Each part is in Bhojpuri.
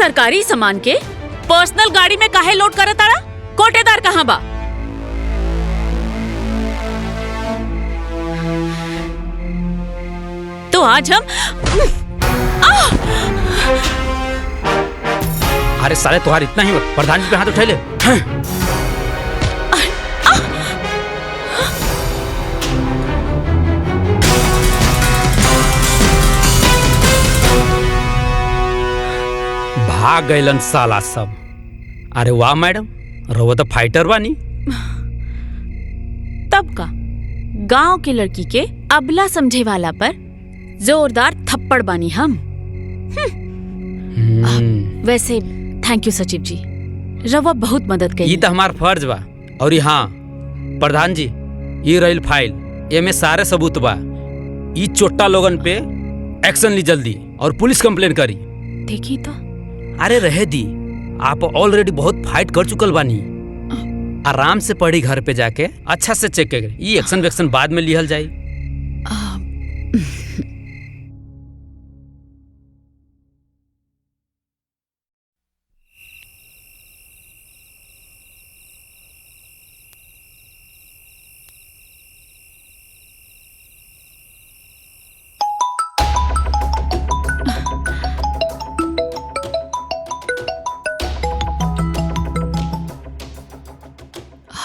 सरकारी सामान के पर्सनल गाड़ी में काहे लोड करत तारा? कोटेदार कहाँ बा? तो आज हम अरे साले तुम्हारा इतना ही प्रधान जी पे हाथ उठा ले। भाग गइलन साला सब। अरे वाह मैडम, रहो तो फाइटर बानी। तब का गांव के लड़की के अबला समझे वाला पर जोरदार थप्पड़ बानी हम। वैसे थैंक यू सचिव जी, रवा बहुत मदद करी। ये तो हमार फर्ज बा। और हाँ प्रधान जी, ये रही फाइल, ये में सारे सबूत बा। ये चोट्टा लोगन पे एक्शन ली जल्दी और पुलिस कंप्लेन करी। देखी तो। अरे रहे दी, आप ऑलरेडी बहुत फाइट कर चुकल बानी। आराम से पढ़ी घर पे जाके अच्छा से चेक कर। ये एक्शन वेक्शन बाद में लिहल जाई।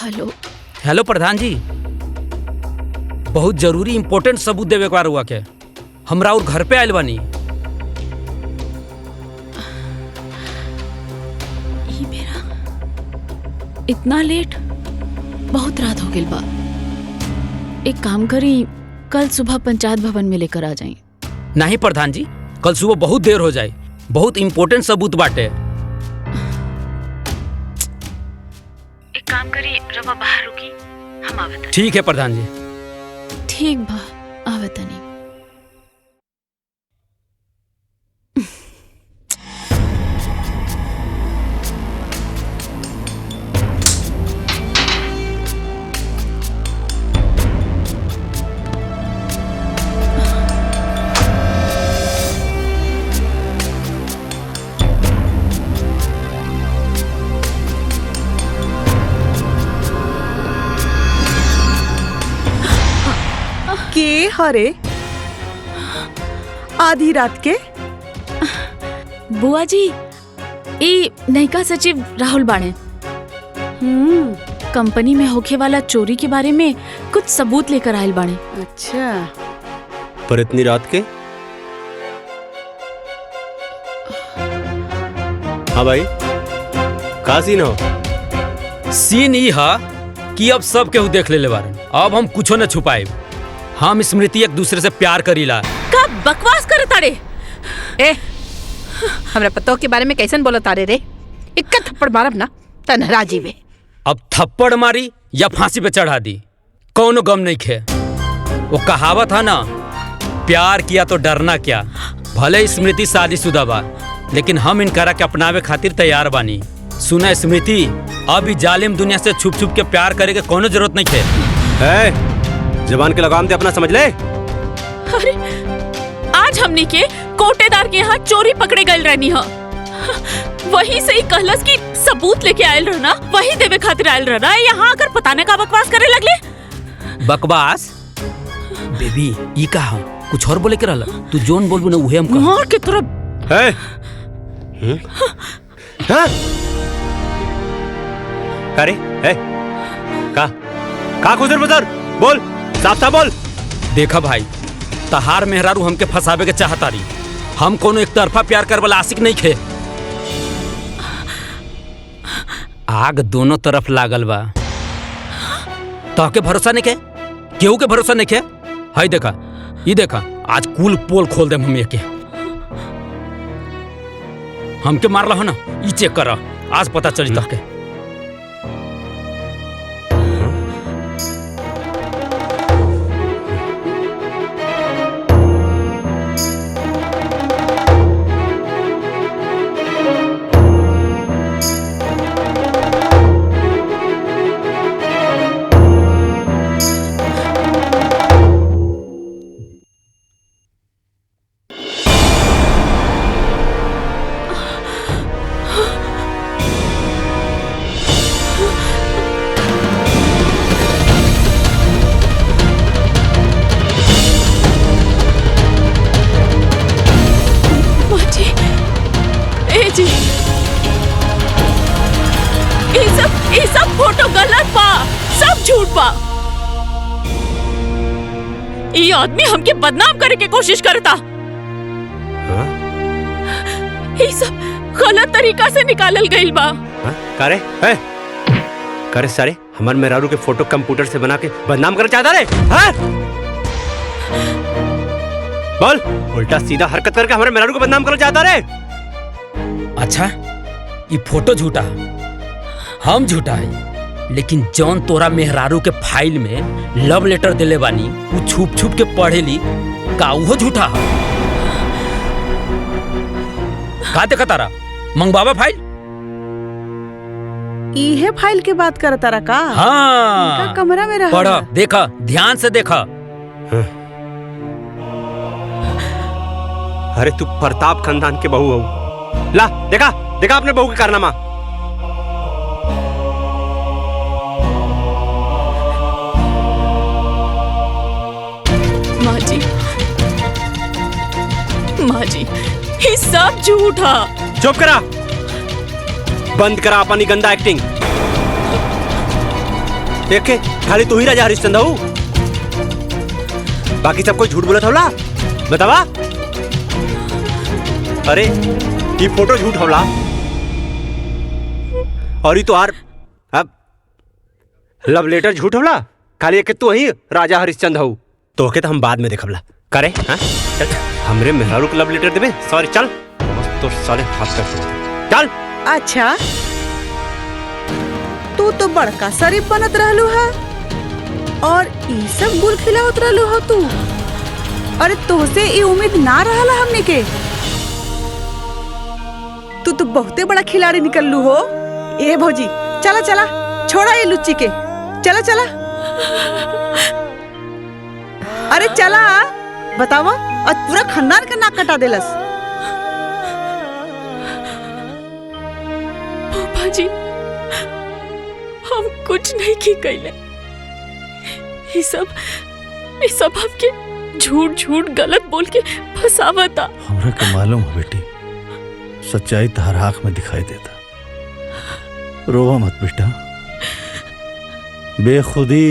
हेलो हेलो प्रधान जी, बहुत जरूरी इंपॉर्टेंट सबूत देवे के हुआ के हमरा और घर पे आयल बानी। ये मेरा इतना लेट, बहुत रात हो गई बा। एक काम करी, कल सुबह पंचायत भवन में लेकर आ जाए। नहीं प्रधान जी, कल सुबह बहुत देर हो जाए, बहुत इंपॉर्टेंट सबूत बाटे। काम करी, रवा बाहर रुकी, हम आवत। ठीक है प्रधान जी। ठीक बा, आवत नहीं। के हरे आधी रात के? बुआ जी, ई नयका सचिव राहुल बाणे। कंपनी में होखे वाला चोरी के बारे में कुछ सबूत लेकर आयल बाणे। अच्छा, पर इतनी रात के? हाँ भाई, का सीन हो? सीन ई हा कि अब सब केहू देख ले बारन। अब हम कुछो न छुपाए। हम स्मृति एक दूसरे से प्यार करीला। का बकवास करे तारे? ए, हमरा पतो के बारे में कैसन बोला तारे रे? इक्का थप्पड़ मारब ना त नाराजी बे। अब थप्पड़ मारी या फांसी पे चढ़ा दी, कौनो गम नहीं खे। वो कहावत है ना, प्यार किया तो डरना क्या। भले स्मृति शादीशुदा बा, लेकिन हम इनकरा के अपनावे खातिर तैयार बानी। सुना स्मृति, अब इस जालिम दुनिया से छुप छुप के प्यार करे के कोनो जरूरत नहीं खे। जबान के लगाम ते अपना समझ ले। अरे आज हमने के कोटेदार के यहाँ चोरी पकड़े गए रहनी है। वहीं से ही कहलस की सबूत लेके आयल रहना, वही देवे खातिर आयल रहना। यहाँ आकर पता न का बकवास करे लगले। बकवास? बेबी ई कहा कुछ और बोले के रहला? तू जोन बोलबू ना उहे हम कहा। मार के तरफ। अरे का खुजर बुजर बोल, साफ साफ बोल। देखा भाई, तहार मेहरारू हमके फंसावे के चाहता रही। हम कोनो एक तरफा प्यार कर वाला आशिक नहीं खे। आग दोनों तरफ लागल बा। तोहके भरोसा नहीं के? केहू के भरोसा नहीं के? हाय देखा, ये देखा, आज कुल पोल खोल देम हम के। हमके मारला हो ना, ई चेक कर, आज पता चली तोहके। फोटो गलत बा, सब झूठ बा। ये आदमी हमके बदनाम करे के कोशिश करता। हाँ? ये सब गलत तरीका से निकालल गइल बा। हाँ? करे सारे हमार मेहरारू के फोटो कंप्यूटर से बना के बदनाम कर चाहता रे। हाँ? बोल, उल्टा सीधा हरकत करके हमारे मेहरारू को बदनाम कर चाहता रे। अच्छा, ये फोटो झूठा, हम झूठा है, लेकिन जौन तोरा मेहरारू के फाइल में लव लेटर दिले बानी वो छुप छुप के पढ़ेली का वो झूठा है? का देखा तारा मंगवावा फाइल? इहे फाइल के बात करता रहा का? हाँ, इनका कमरा में रहा। पढ़ा, देखा, ध्यान से देखा। अरे तू प्रताप खानदान के बहू हो। ला देखा देखा अपने बहू के कारनामा। माँ जी, ये सब झूठा। चुप करा, बंद करा अपनी गंदा एक्टिंग। देखे खाली तू ही राजा हरिश्चंद्र हो, बाकी सब कोई झूठ बोला था। बतावा। अरे ये फोटो झूठ होला और ये तो अब लव लेटर झूठ होला। खाली एक तू ही राजा हरिश्चंद्र हो, तो के तो हम बाद में देखबला करे। हाँ चल, हमरे मेहरारू को लव लेटर देबे। सॉरी चल, तो साले हाथ कर चल। अच्छा, तू तो बड़का शरीफ बनत रहलू हा और ई सब गुल खिलावत रहलू हा तू। अरे तोसे ये उम्मीद ना रहला हमने के। तू तो बहुते बड़ा खिलाड़ी निकललू हो। ए भौजी, चला चला, छोड़ा ये लुच्ची के, चला चला। अरे चला, बतावा, और पूरा खानदान का नाक कटा देलस। पापा जी, हम कुछ नहीं की कैले। ये सब आपके झूठ झूठ गलत बोल के फसावता। हमरा के मालूम है बेटी, सच्चाई तहर आँख में दिखाई देता। रोवा मत बेटा, बेखुदी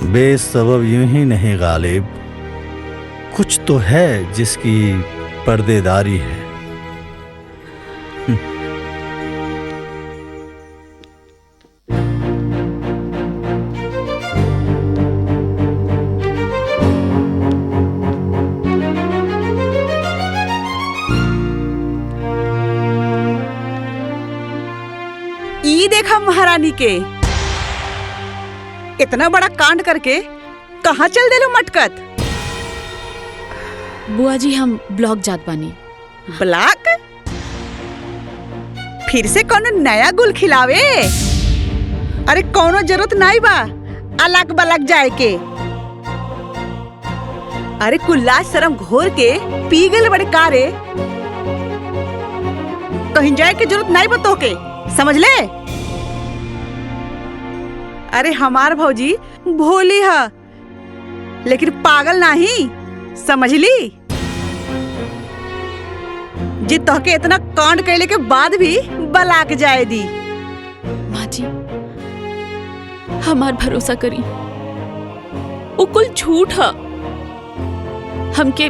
बेसबब यूं ही नहीं गालिब, कुछ तो है जिसकी पर्देदारी है। ई देखा महारानी के, इतना बड़ा कांड करके कहाँ चल देलू मटकत? बुआ जी, हम ब्लॉक जात बानी। ब्लॉक? फिर से कोनो नया गुल खिलावे? अरे कोनो जरूरत नहीं बा अलग बलग जाए के। अरे कुल्ला शर्म घोर के पी गल बड़े कारे, कहीं जाए के जरूरत नहीं बतो के, समझ ले। अरे हमार भौजी भोली है लेकिन पागल नहीं, समझ ली। जी तोहके इतना कांड कैले के बाद भी बलाक जाए दी। माँ जी, हमार भरोसा करी, वो कुल झूठ है। हमके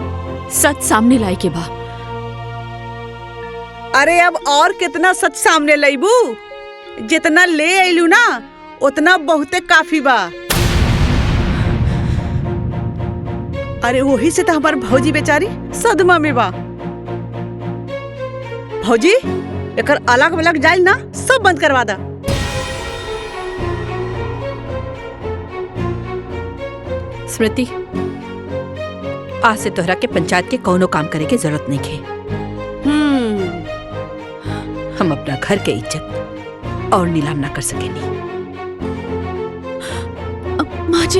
सच सामने लाए के बा। अरे अब और कितना सच सामने लाइबू? जितना ले आइलू ना उतना बहुते काफी बा। अरे वही से तो हमार भौजी बेचारी सदमा में बा। भौजी, एकर अलग अलग जाइल ना सब बंद करवा दा। स्मृति, आज से तोहरा के पंचायत के कोनो काम करे के जरूरत नहीं है। हम अपना घर के इज्जत और नीलाम ना कर सकेनी। माँ जी,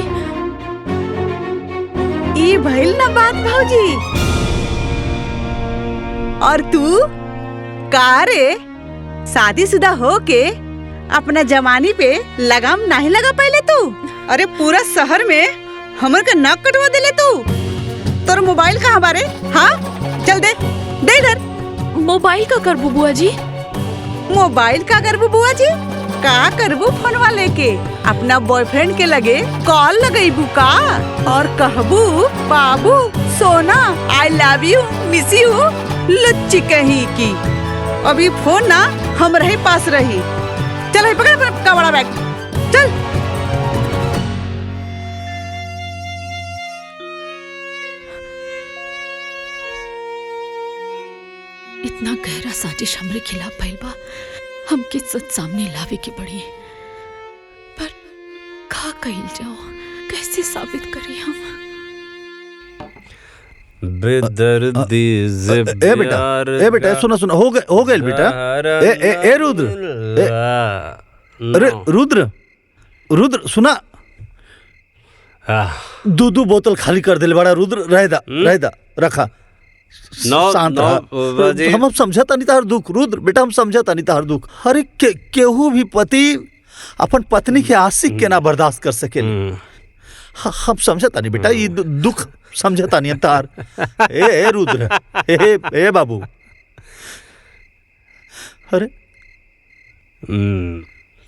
ई भइल ना बात भौजी। और तू का रे, शादीशुदा हो के अपना जवानी पे लगाम नहीं लगा पहले तू? अरे पूरा शहर में हमर का नाक कटवा देले तू। तोर मोबाइल कहाँ बारे? हाँ चल दे, दे इधर। मोबाइल का कर बुआ जी? मोबाइल का कर बुआ जी? का करबू फोनवा लेके? अपना बॉयफ्रेंड के लगे कॉल लगेबू का और कहबू बाबू सोना I love you miss you? लच्ची कहीं की। अभी फोन ना हम रहे पास रही। चल है पकड़ अपना कपड़ा बैग चल। इतना गहरा साजिश हमरे खिलाफ भइल बा, हमके सच सामने लावे के पड़ी। पर का कइल जाओ, कैसे साबित करी हम? बेदर्दी ए बेटा सुना हो गए बेटा। ए रुद्र, अरे रुद्र सुना, 2 बोतल खाली कर दिल बड़ा। रुद्र रह दा रखा। शांत रहा। हम समझता नहीं तार दुख रुद्र बेटा, हम समझता नहीं तार दुख। अरे केहू भी पति अपन पत्नी के आशिक के ना बर्दाश्त कर सके। हम समझता नहीं बेटा, ये दुख समझता नहीं तार। ए रुद्र, ए बाबू, अरे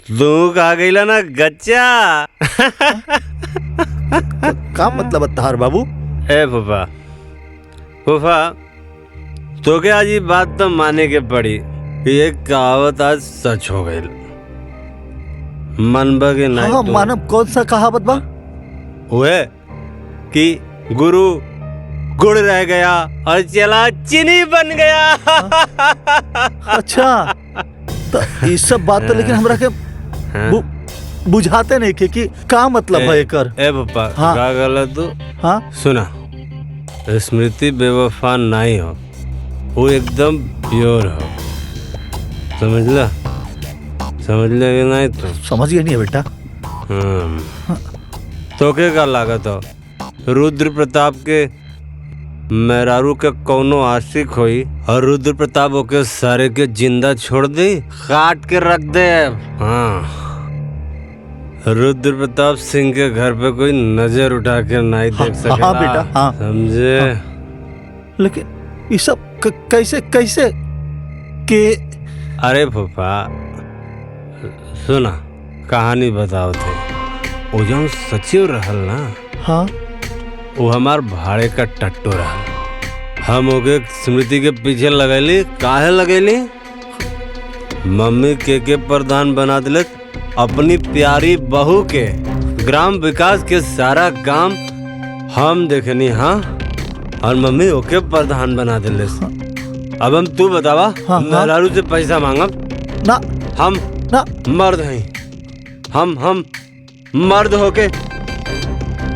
दुख आ गईला ना गच्चा। का मतलब तार बाबू? ए फूफा तो क्या आज ये बात तो माने के पड़ी। ये कहावत आज सच हो गई। मनबा के नहीं हाँ, तो मानव कौन सा कहावत बा? हुए कि गुरु गुड़ रह गया और चला चीनी बन गया। अच्छा, तो ये सब बात तो लेकिन हमरा के बुझाते नहीं कि का मतलब है एकर। ए पप्पा हाँ। का गलत तू? हाँ सुना, स्मृति बेवफा नहीं हो, वो एकदम प्योर हो। समझ ले कि नहीं तो? समझ गया नहीं है बेटा। तो क्या लागत हो? रुद्र प्रताप के मेहरारू के कौनो आशिक होई और रुद्र प्रताप ओके सारे के जिंदा छोड़ दे, काट के रख दे। हाँ, रुद्र प्रताप सिंह के घर पे कोई नजर उठा के नहीं देख सकेगा। हाँ बेटा, हाँ समझे? हाँ। लेकिन ये सब कैसे के? अरे फूफा सुना, कहानी बताओ थे। वो जो सचिव रहल ना, हाँ, वो हमार भाड़े का टट्टू रहल। हम ओके स्मृति के पीछे लगैली। काहे लगैली? मम्मी के प्रधान बना दिले अपनी प्यारी बहू के। ग्राम विकास के सारा काम हम देखनी। हाँ, और मम्मी ओके प्रधान बना दिले। अब हम तू बतावा, हाँ, मेहरारू से पैसा मांगब ना? हम ना मर्द हैं। हम मर्द होके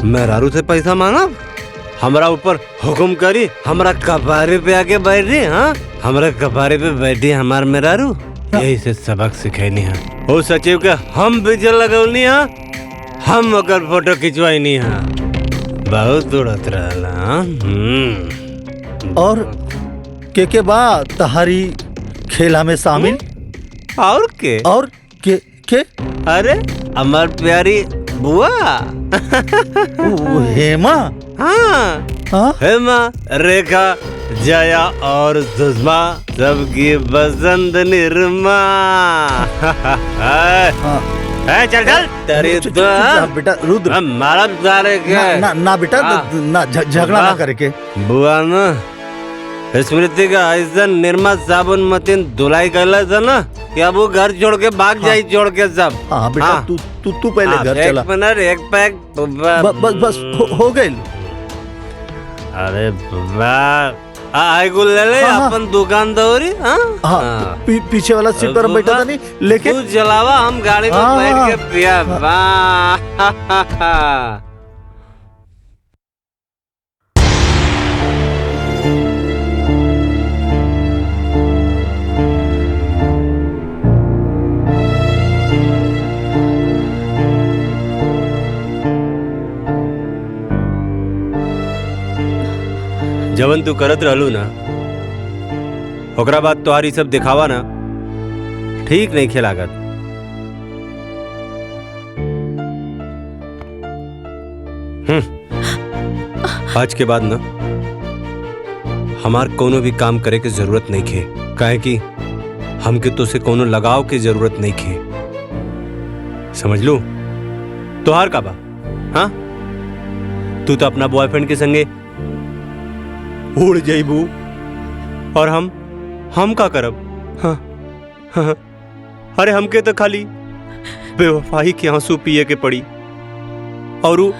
मेहरारू से पैसा मांगब? हमरा ऊपर हुक्म करी, हमरा कपारे पे आके बैठ रही। हाँ, हमरा कपारे पे बैठी हमार मेहरारू। यही से सबक सिखैनी है। ओ सचिव के हम बीजे लगौनी है, हम ओकर फोटो खिंचवाइनी है। बहुत उड़त रहला। और के बाद तहारी खेला में शामिल? और के? और के? अरे हमार प्यारी बुआ। हेमा? हाँ, हाँ? हेमा, रेखा, जया और सुषमा, सबकी बसंत निर्मा। चल तेरी तो बेटा रुद्र, मारा सारे के ना बेटा, ना झगड़ा ना करे के। बुआ ना स्मृति का ऐसा निर्मा साबुन मतीन धुलाई कैला था ना कि अब वो घर छोड़ के भाग जाई, छोड़ के सब। हाँ बेटा, तू पहले घर चला। एक मिनट, एक पैक। बस हो गई। अरे आई गुल ले ले। हाँ, अपन दुकान दौरी। हाँ, पीछे वाला सीट पर बैठा था नहीं, लेके तू जलावा, हम गाड़ी में हाँ, बैठ के पिया। जवन तू करत रहलू ना, ओकरा बाद तोहारी सब दिखावा ना ठीक नहीं खेलागत। आज के बाद ना हमार कोनो भी काम करे के जरूरत नहीं खे, काहे कि हमके तो से कोनो लगाव की जरूरत नहीं खे। समझ लू तोहार का बा? हाँ, तू तो अपना बॉयफ्रेंड के संगे उड़ जाइबू और हम का करब? हाँ, हाँ, अरे हमके तो खाली बेवफाई के आंसू पिए के पड़ी। और उ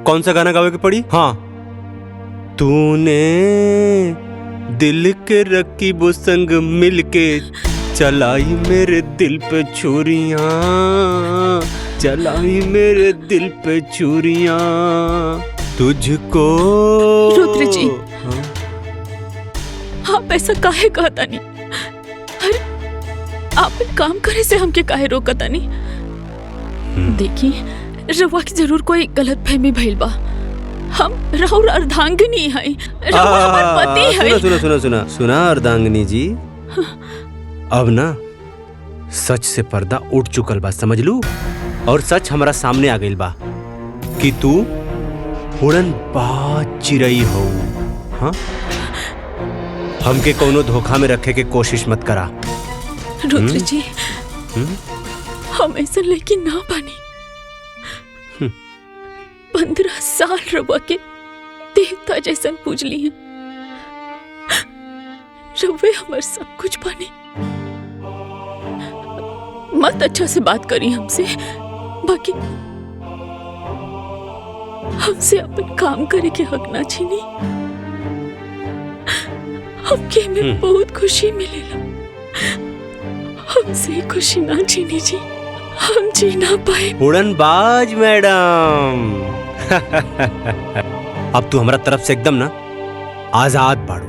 कौन सा गाना गावे के पड़ी? हाँ, तूने दिल के रकीबों संग मिलके चलाई मेरे दिल पे छुरियां, चलाई मेरे दिल पे छुरियां तुझको। रुद्र जी, आप ऐसा काहे कहता नहीं? अरे आप काम करे से हमके काहे रोकता नहीं? देखिए, रवा की जरूर कोई गलत फहमी भइल बा। हम राहुल अर्धांगिनी है, रवा हमार पति है। सुना अर्धांगिनी जी, अब ना सच से पर्दा उठ चुकल बा, समझ लू। और सच हमारा सामने आ गइल बा कि तू उड़न बाज चिड़ई हो। हाँ, हमके कोनो धोखा में रखे के कोशिश मत करा। रुद्र जी, हम ऐसा लेकिन ना बनी। 15 साल रवा के देवता जैसन पूजली हैं। रवे हमार सब कुछ बनी। मत अच्छा से बात करी हमसे, बाकी हमसे अपन काम करे के हक ना छीनी। हमके में बहुत खुशी मिलेला। हमसे खुशी ना छीनी जी, हम जी ना पाए। उड़नबाज मैडम, अब तू हमारा तरफ से एकदम ना आजाद बाड़ू,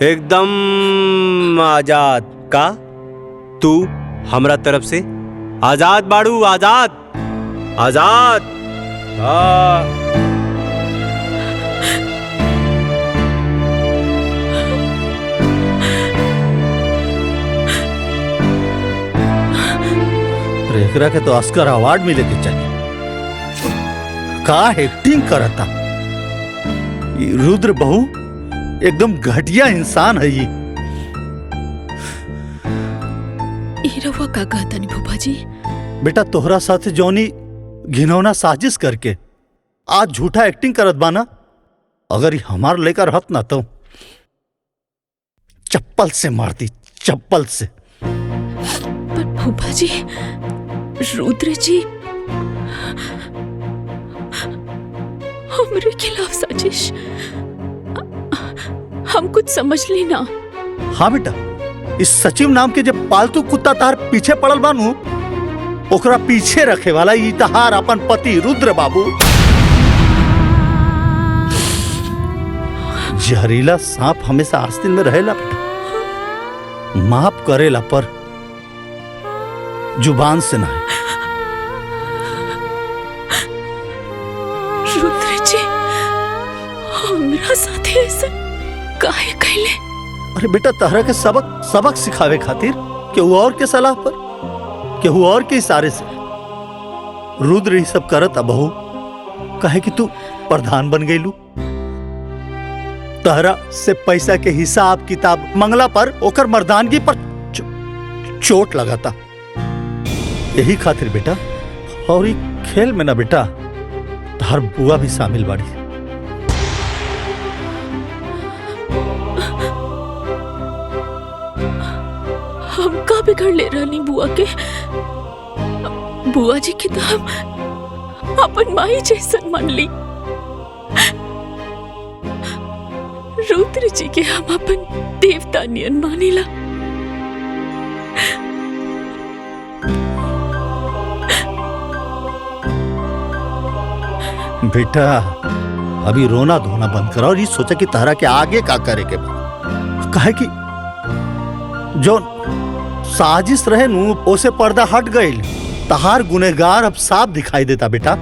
एकदम आजाद का। तू हमरा तरफ से आजाद बाड़ू, आजाद आजाद। एकरा के तो ऑस्कर अवार्ड मिले के चाहिए। का एक्टिंग करता ये रुद्र बहू, एकदम घटिया इंसान है ये। रवा का कहता नहीं भूपा जी? बेटा तोहरा साथ जौनी घिनौना साजिश करके आज झूठा एक्टिंग करत बाना, अगर ये हमार लेकर रहत ना तो चप्पल से मारती, चप्पल से। पर भूपा जी, रुद्र जी हमरे खिलाफ साजिश, हम कुछ समझ ली ना। हाँ बेटा, इस सचिव नाम के जब पालतू कुत्ता तार पीछे पड़ल बानू, ओकरा पीछे रखे वाला ई तहार अपन पति रुद्र बाबू। जहरीला सांप हमेशा आस्तीन में रहेला बेटा, माफ करेला पर जुबान से ना। रुद्र जी, हमरा साथे ऐसा काहे कहले? अरे बेटा तहरा के सबक सिखावे खातिर केहू और के सलाह पर, केहू और के इशारे से रुद्र ये सब करत। बहू कहे कि तू प्रधान बन गईलू, तहरा से पैसा के हिसाब किताब मंगला पर ओकर मर्दानगी पर चोट लगाता। यही खातिर बेटा, और ये खेल में ना बेटा तहर बुआ भी शामिल बाड़ी। हम का बिगड़ ले रहनी बुआ के? बुआ जी की तो हम अपन माई जैसन मान ली। रुद्र जी के हम अपन देवता नियन मानीला। बेटा अभी रोना धोना बंद करो और ये सोचा कि तारा के आगे का करे के बाद। कहे कि जो साजिश रहे नू ओसे पर्दा हट गई, तहार गुनेगार अब साफ दिखाई देता बेटा।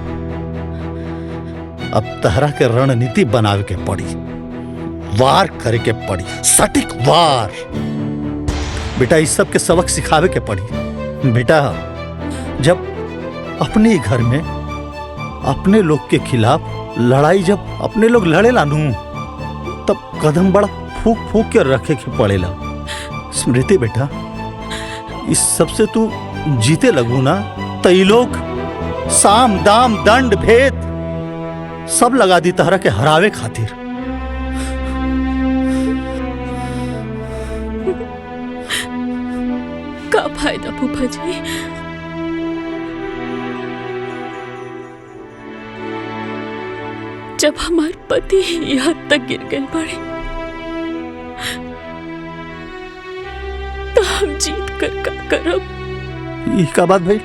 अब तहरा के रणनीति बनावे के पड़ी, वार करे के पड़ी, सटीक वार। बेटा इस सब के सबक सिखावे के पड़ी। बेटा जब अपने घर में अपने लोग के खिलाफ लड़ाई, जब अपने लोग लड़ेला नू, तब कदम बड़ा फूक फूक के रखे के पड़ेला। स्मृति बेटा, इस सबसे तू जीते लगू ना तो ई लोग साम दाम दंड भेद सब लगा दी तहरा के हरावे खातिर। का फायदा फूफा जी? जब हमार पति यहाँ तक गिर गए पड़े तो हम जीत कर का करब? ई का बात भाई?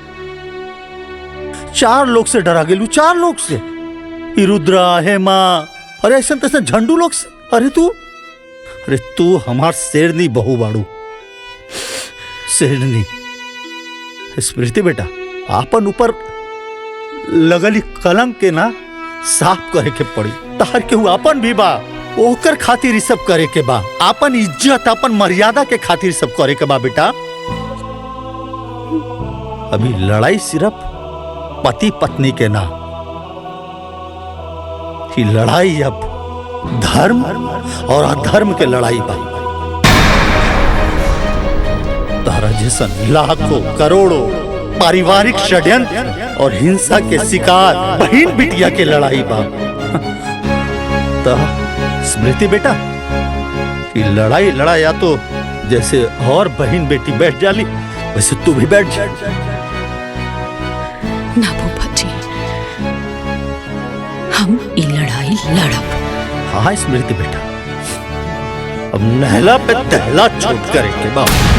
4 लोग से डरा गेलू, 4 लोग से, ई रुद्रा, हेमा, अरे ऐसा तैसा झंडू लोग से। अरे तू हमार शेरनी बहू बाड़ू, शेरनी। स्मृति बेटा, आपन ऊपर लगली कलंक के ना साफ करे के पड़ी। तार के आपन भी बा, ओकर खातिर ई सब करे के बा। आपन इज्जत, आपन मर्यादा के खातिर सब करे के बा बेटा। अभी लड़ाई सिर्फ पति पत्नी के ना, कि लड़ाई अब धर्म और अधर्म के लड़ाई बा। तारा जैसन लाखों करोड़ों पारिवारिक षड्यंत्र और हिंसा के शिकार बहन बिटिया के लड़ाई बा। तो स्मृति बेटा, कि लड़ाई लड़ाया तो जैसे और बहन बेटी बैठ जाली वैसे तू भी बैठ जा। ना फूफा जी, हम ये लड़ाई लड़ब। हाँ स्मृति बेटा, अब नहला पे दहला छूट करे के बाद।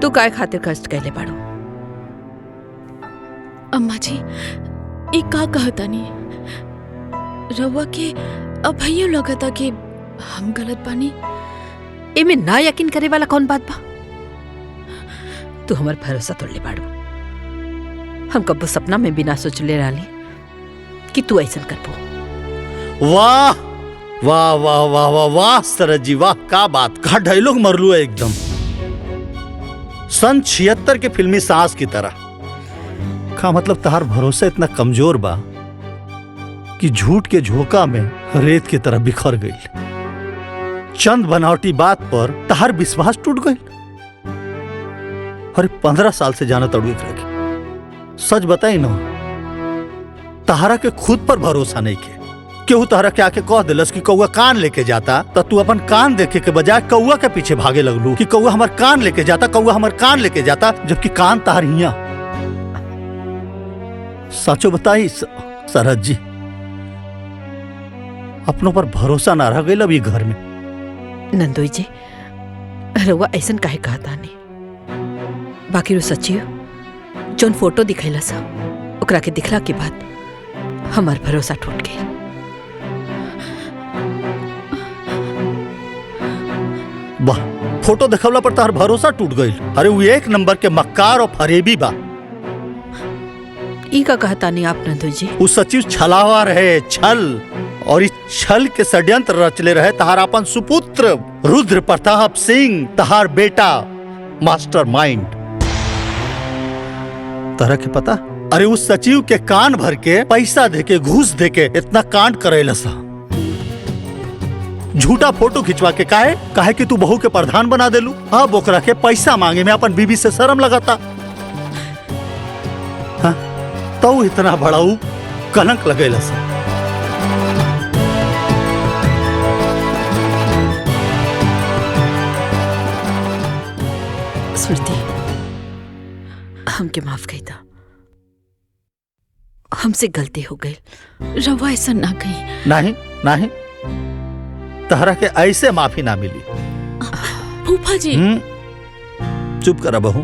तू काय खातिर कष्ट कैले बाड़ू? अम्मा जी, ये का कहता नहीं रवा के अब भैया लगता कि हम गलत बानी। एमे ना यकीन करे वाला कौन बात बा? तू हमार भरोसा तोड़ले बाड़ू। हम कब्बो सपना में भी ना सोचले रहली कि तू ऐसा करबो। वाह वाह वाह वाह वाह वाह सरज जी, वाह का बात, का डायलॉग मरलू है एकदम सन 76 के फिल्मी सांस की तरह। का मतलब तहार भरोसा इतना कमजोर बा कि झूठ के झोंका में रेत की तरह बिखर गई। चंद बनावटी बात पर तहार विश्वास टूट गई। अरे 15 साल से जाना तड़ू एक रखे। सच बताई ना, तहारा के खुद पर भरोसा नहीं के। केहू तहरा के आके कह दिलस कि कौआ कान लेके जाता, तो तू अपन कान देखे के बजाय कौआ के पीछे भागे लगलू कि कौआ हमार कान लेके जाता, कौआ हमार कान लेके जाता, जबकि कान तार हिया। सचो बताई सरहद जी, अपनों पर भरोसा ना रह गई अब ये घर में। नंदोई जी, रउआ ऐसा काहे कहता नहीं? बाकी रो सच्ची हो, जोन फोटो दिखैला सा ओकरा के दिखला के बाद हमार भरोसा टूट गई। वाह, फोटो देखवला पर तार भरोसा टूट गई। अरे वो 1 नंबर के मक्कार और फरेबी बा। ई का कहता नहीं आप नंदोई जी? वो सचिव छलावा रहे, छल, और इस छल के षड्यंत्र रचले रहे तहार अपन सुपुत्र रुद्र प्रताप सिंह, तहार बेटा मास्टर माइंड। तरह के पता? अरे उस सचिव के कान भर के पैसा देके, घूस देके इतना कांड करेला सा। झूठा फोटो खिंचवा के काहे कि तू बहू के प्रधान बना देलू। अब ओकरा के पैसा मांगे में अपन बीबी से शर्म लगाता। हाँ, तो इतना बड़ा कलंक लगेला सा। स्मृति, हमके माफ कही था, हमसे गलती हो गई। रवा ऐसा ना कही। नहीं नहीं, तहरा के ऐसे माफी ना मिली। फूफा जी, चुप करा बहू।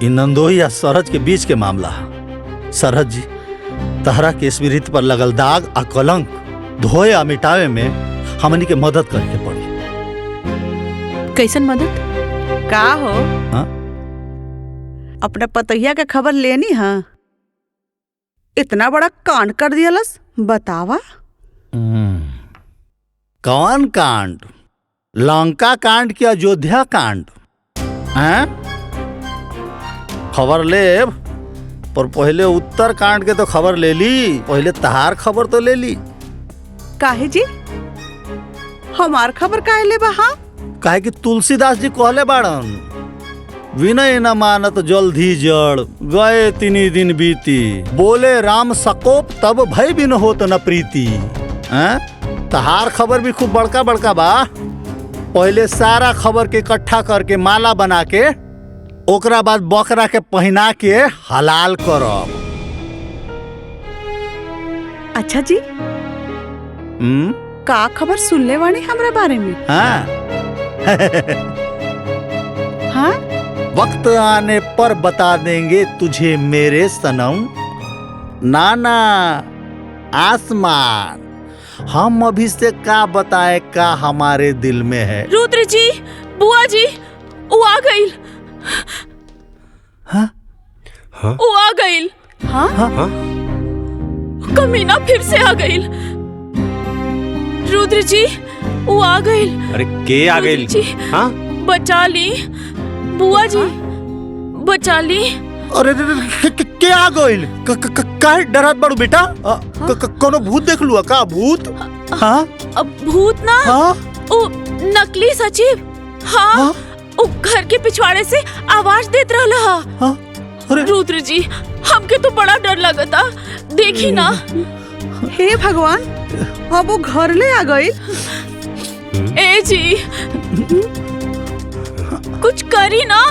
इन नंदोई या सरहज के बीच के मामला है। सरहज जी, तहरा के स्मृति पर लगल दाग आ कलंक धोए आ मिटावे में हमनी के मदद करके पड़ी। कैसन मदद? का हो? हाँ? अपना पतैया के खबर लेनी हाँ? इतना बड़ा कांड कर दियलस, बतावा। कौन कांड? लंका कांड की अयोध्या कांड? हैं? खबर ले, पर पहले उत्तर कांड के तो खबर ले ली। पहले तहार खबर तो ले ली। काहे जी? हमार खबर काहे ले बा? हाँ? काहे कि तुलसीदास जी कहले बाड़न, विनय न मानत जल्दी जड़, गए तिनी दिन बीती, बोले राम सकोप तब भय बिन होत न प्रीति। हैं? तहार खबर भी खूब बड़का बड़का बा। पहले सारा खबर के इकट्ठा करके माला बना के, ओकरा बाद बकरा के पहना के हलाल करब। अच्छा जी, का खबर सुनले वाणी हमरा बारे में? हाँ। हाँ? वक्त आने पर बता देंगे तुझे मेरे सनम, नाना आसमान, हम अभी से का बताए का हमारे दिल में है। रुद्र जी, बुआ जी, वो आ गई। हाँ? वो आ गई। हाँ? हाँ? कमीना फिर से आ गई। रुद्र जी, वो आ गई। अरे के आ गई? जी, हाँ? बचा ली बुआ जी, बचा ली। अरे के आ गइल? काहे डरत बड़ू बेटा? कोनो भूत देख लुआ का? भूत? हाँ? अब भूत ना, हाँ? वो नकली सचिव। हाँ, वो घर के पिछवाड़े से आवाज देत रहला। हाँ? अरे रुद्र जी, हमके तो बड़ा डर लगता। देखी ना। हे भगवान, अब वो घर ले आ गई। ए जी, कुछ करी ना,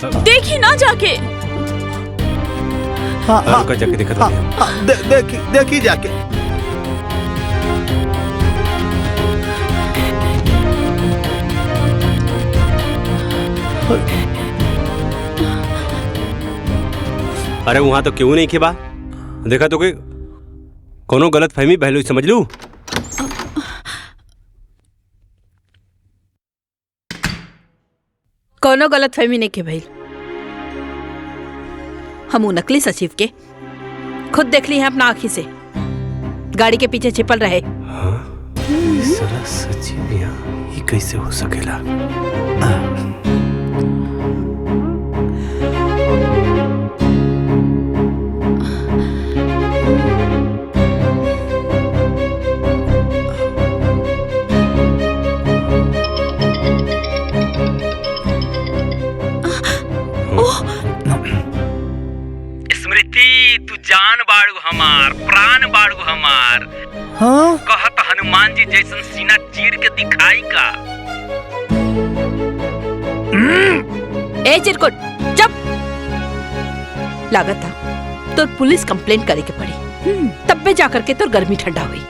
देखी ना जाके। हाँ, हाँ, रुको जाके देखा हाँ, हाँ, देखी जाके। अरे वहां तो क्यों नहीं खे बा? देखा तो कोई कोनो गलत फहमी पहलू समझ लू। कोनो गलत फहमी नहीं के भाई। हम उ नकली सचिव के खुद देख ली हैं अपना आँखी से, गाड़ी के पीछे छिपल रहे। साला सचिव यहाँ ये कैसे हो सकेला? स्मृति, तू जान बाड़ू हमार, प्राण बाड़ू हमार। हाँ? कहत हनुमान जी जैसन सीना चीर के दिखाई का। ए चिरकुट, चुप। लागत था तो पुलिस कंप्लेंट करे के पड़ी, तब पे जाकर के तो गर्मी ठंडा हुई।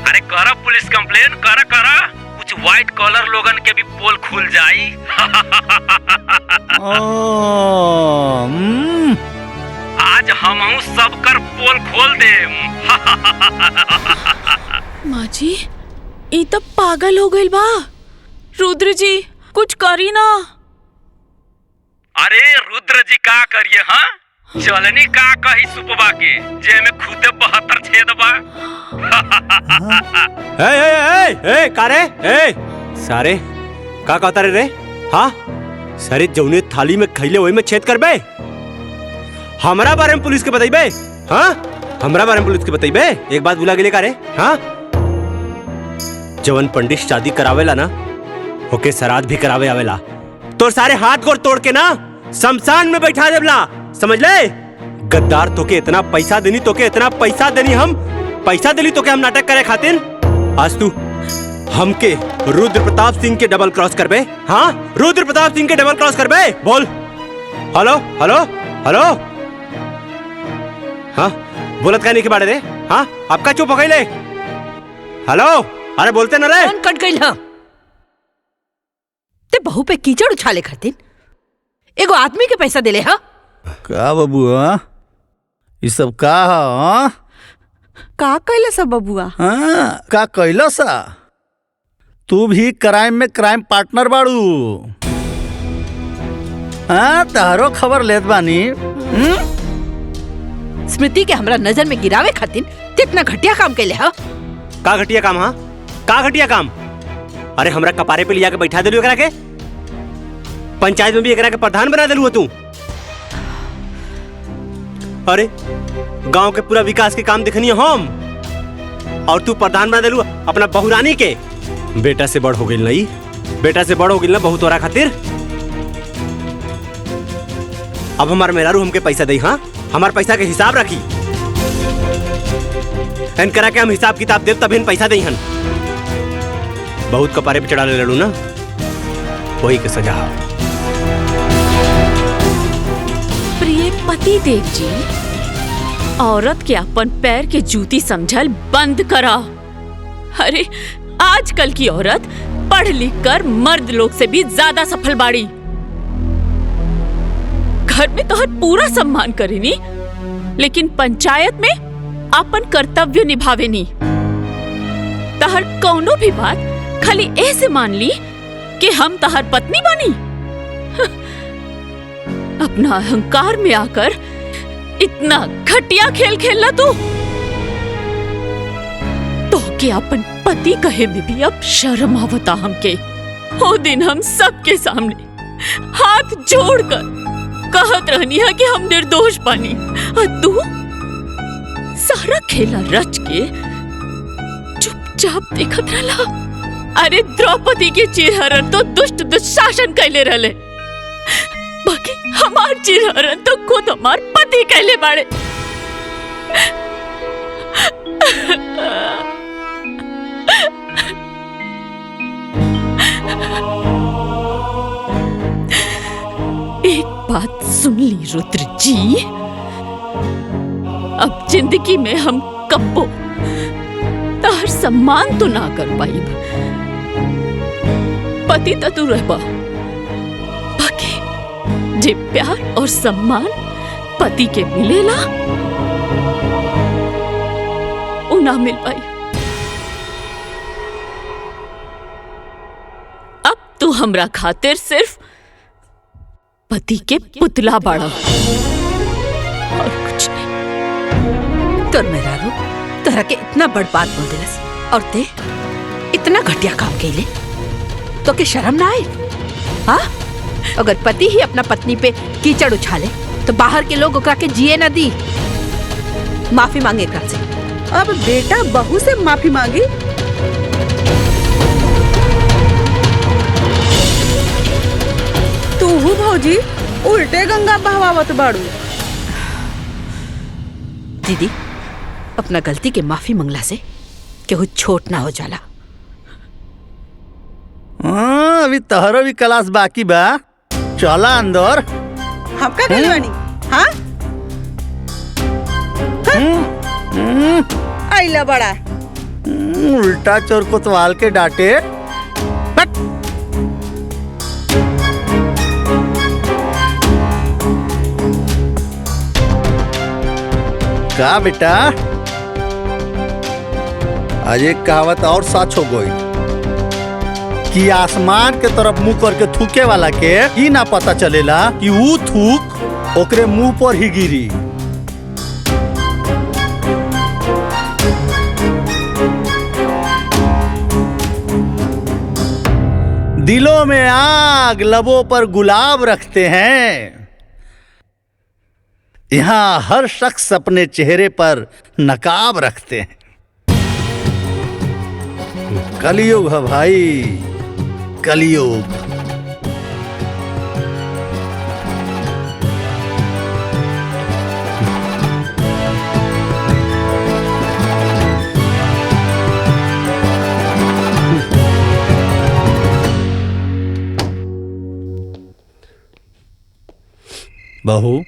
अरे करा पुलिस कंप्लेन, करा करा, कुछ व्हाइट कॉलर लोगन के भी पोल खुल जाई। आज हमहू सब कर पोल खोल देम। माँ जी, ई तो पागल हो गई बा। रुद्र जी, कुछ करी ना। अरे रुद्र जी का करिए? हाँ, चलनी का कही सुपवा के जे में खुदे 72 छेद बा। ए कारे ए सारे का कहता रे? हाँ, सारे जौने थाली में खैले वही में छेद करबे। हमरा बारे में पुलिस के बताइबे? हाँ, हमरा बारे में पुलिस के बताइबे? एक बात बुला गेले कारे? हाँ, जवन पंडित शादी करावेला ना, ओके श्राद्ध भी करावे आवेला। तो सारे हाथ गोड़ तोड़ के ना शमशान में बैठा देवला, समझ ले? गद्दार, तोके इतना पैसा देनी, तोके इतना पैसा देनी, हम पैसा देली तोके हम नाटक करे खातिर। आज तू हमके रुद्र प्रताप सिंह के डबल क्रॉस करबे? हाँ, रुद्र प्रताप सिंह के डबल क्रॉस करबे? बोल। Hello hello hello. हाँ, बोलत कहने के बारे रे? हाँ, आपका चुप हो गई ले? हेलो, अरे बोलते ना रे। कौन कट गई? हाँ, ते बहू पे कीचड़ उछाले खातिर एगो आदमी के पैसा देले। हाँ, का बबुआ, ये सब का? हाँ, का कैला सब बबुआ? हाँ, का कैला सा? तू भी क्राइम में क्राइम पार्टनर बाड़ू। हाँ, तारो खबर लेत बानी। स्मृति के हमरा नजर में गिरावे खातिर कितना घटिया काम कैले हा। का घटिया काम? हाँ, का घटिया काम? अरे हमरा कपारे पे लिया के बैठा दिलू एकरा के, पंचायत में भी एकरा के प्रधान बना दिलू तू। अरे गांव के पूरा विकास के काम देखनी हम, और तू प्रधान बना दिलू अपना बहुरानी के। बेटा से बड़ हो गई नहीं, बेटा से बड़ हो गई ना बहुत तोरा खातिर। अब हमार मेहरारू हमके पैसा दे। हाँ, हमार पैसा के हिसाब रखी, इन करा के हम हिसाब किताब देव तब इन पैसा दे। हन बहुत कपारे पे चढ़ा ले लड़ू ना, वही के सजा। प्रिय पति देव जी, औरत के अपन पैर के जूती समझल बंद करा। अरे आजकल की औरत पढ़ लिख कर मर्द लोग से भी ज्यादा सफल बाड़ी। घर में तो हर पूरा सम्मान करेनी, लेकिन पंचायत में अपन कर्तव्य निभावे नी। तहर कौनो भी बात खाली ऐसे मान ली कि हम तहर पत्नी बनी। अपना अहंकार में आकर इतना घटिया खेल खेलना तू तो के अपन पति कहे में भी अब शर्म आवता हमके। वो दिन हम सबके सामने हाथ जोड़कर कहत रहनी है कि हम निर्दोष बानी, और तू सारा खेला रच के चुपचाप देखत रहला। अरे द्रौपदी के चिरहरण तो दुष्ट दुशासन कैले रहले, बाकी हमार चिरहरण तो खुद हमार पति कैले बाड़े। एक बात सुन ली रुद्र जी, अब जिंदगी में हम कब्बो तार सम्मान तो ना कर पाई। पति तो तू रहबा, बाकी जे प्यार और सम्मान पति के मिलेला वो ना मिल पाई। अब तू हमरा खातिर सिर्फ पति के पुतला बाड़ा और कुछ नहीं। तोर मेहरारू तोहरा के इतना बड़ बात बोल दिलस और ते इतना घटिया काम कैले तो के शर्म ना आए? हाँ, अगर पति ही अपना पत्नी पे कीचड़ उछाले तो बाहर के लोग ओकरा के जिए न दी। माफी मांगे एकरा से। अब बेटा बहू से माफी मांगी? तू भौजी उल्टे गंगा बहवावत बाड़ू। दीदी, अपना गलती के माफी मंगला से केहू छोट ना हो जाला। हाँ, अभी तहरो भी क्लास बाकी बा, चला अंदर। हम का गइल बानी? हाँ, आइला बड़ा उल्टा चोर कोतवाल के डांटे। हट। का बेटा, आज एक कहावत और सच हो गई कि आसमान के तरफ मुंह करके थूके वाला के ई ना पता चलेला कि वो थूक ओकरे मुंह पर ही गिरी। दिलों में आग, लबों पर गुलाब रखते हैं। यहाँ हर शख्स अपने चेहरे पर नकाब रखते हैं। कलयुग है भाई, कलयुग। बहू,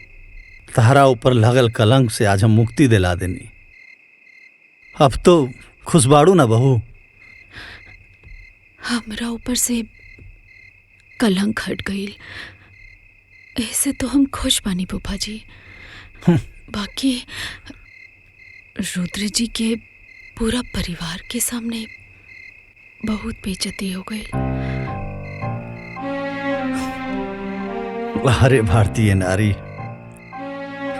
तहरा ऊपर लगल कलंक से आज हम मुक्ति दिला देनी। अब तो खुशबाड़ू ना बहू? हमरा ऊपर से कलंक हट गई, ऐसे तो हम खुश बानी फूफा जी। बाकी रुद्र जी के पूरा परिवार के सामने बहुत बेइज्जती हो गई। अरे भारतीय नारी,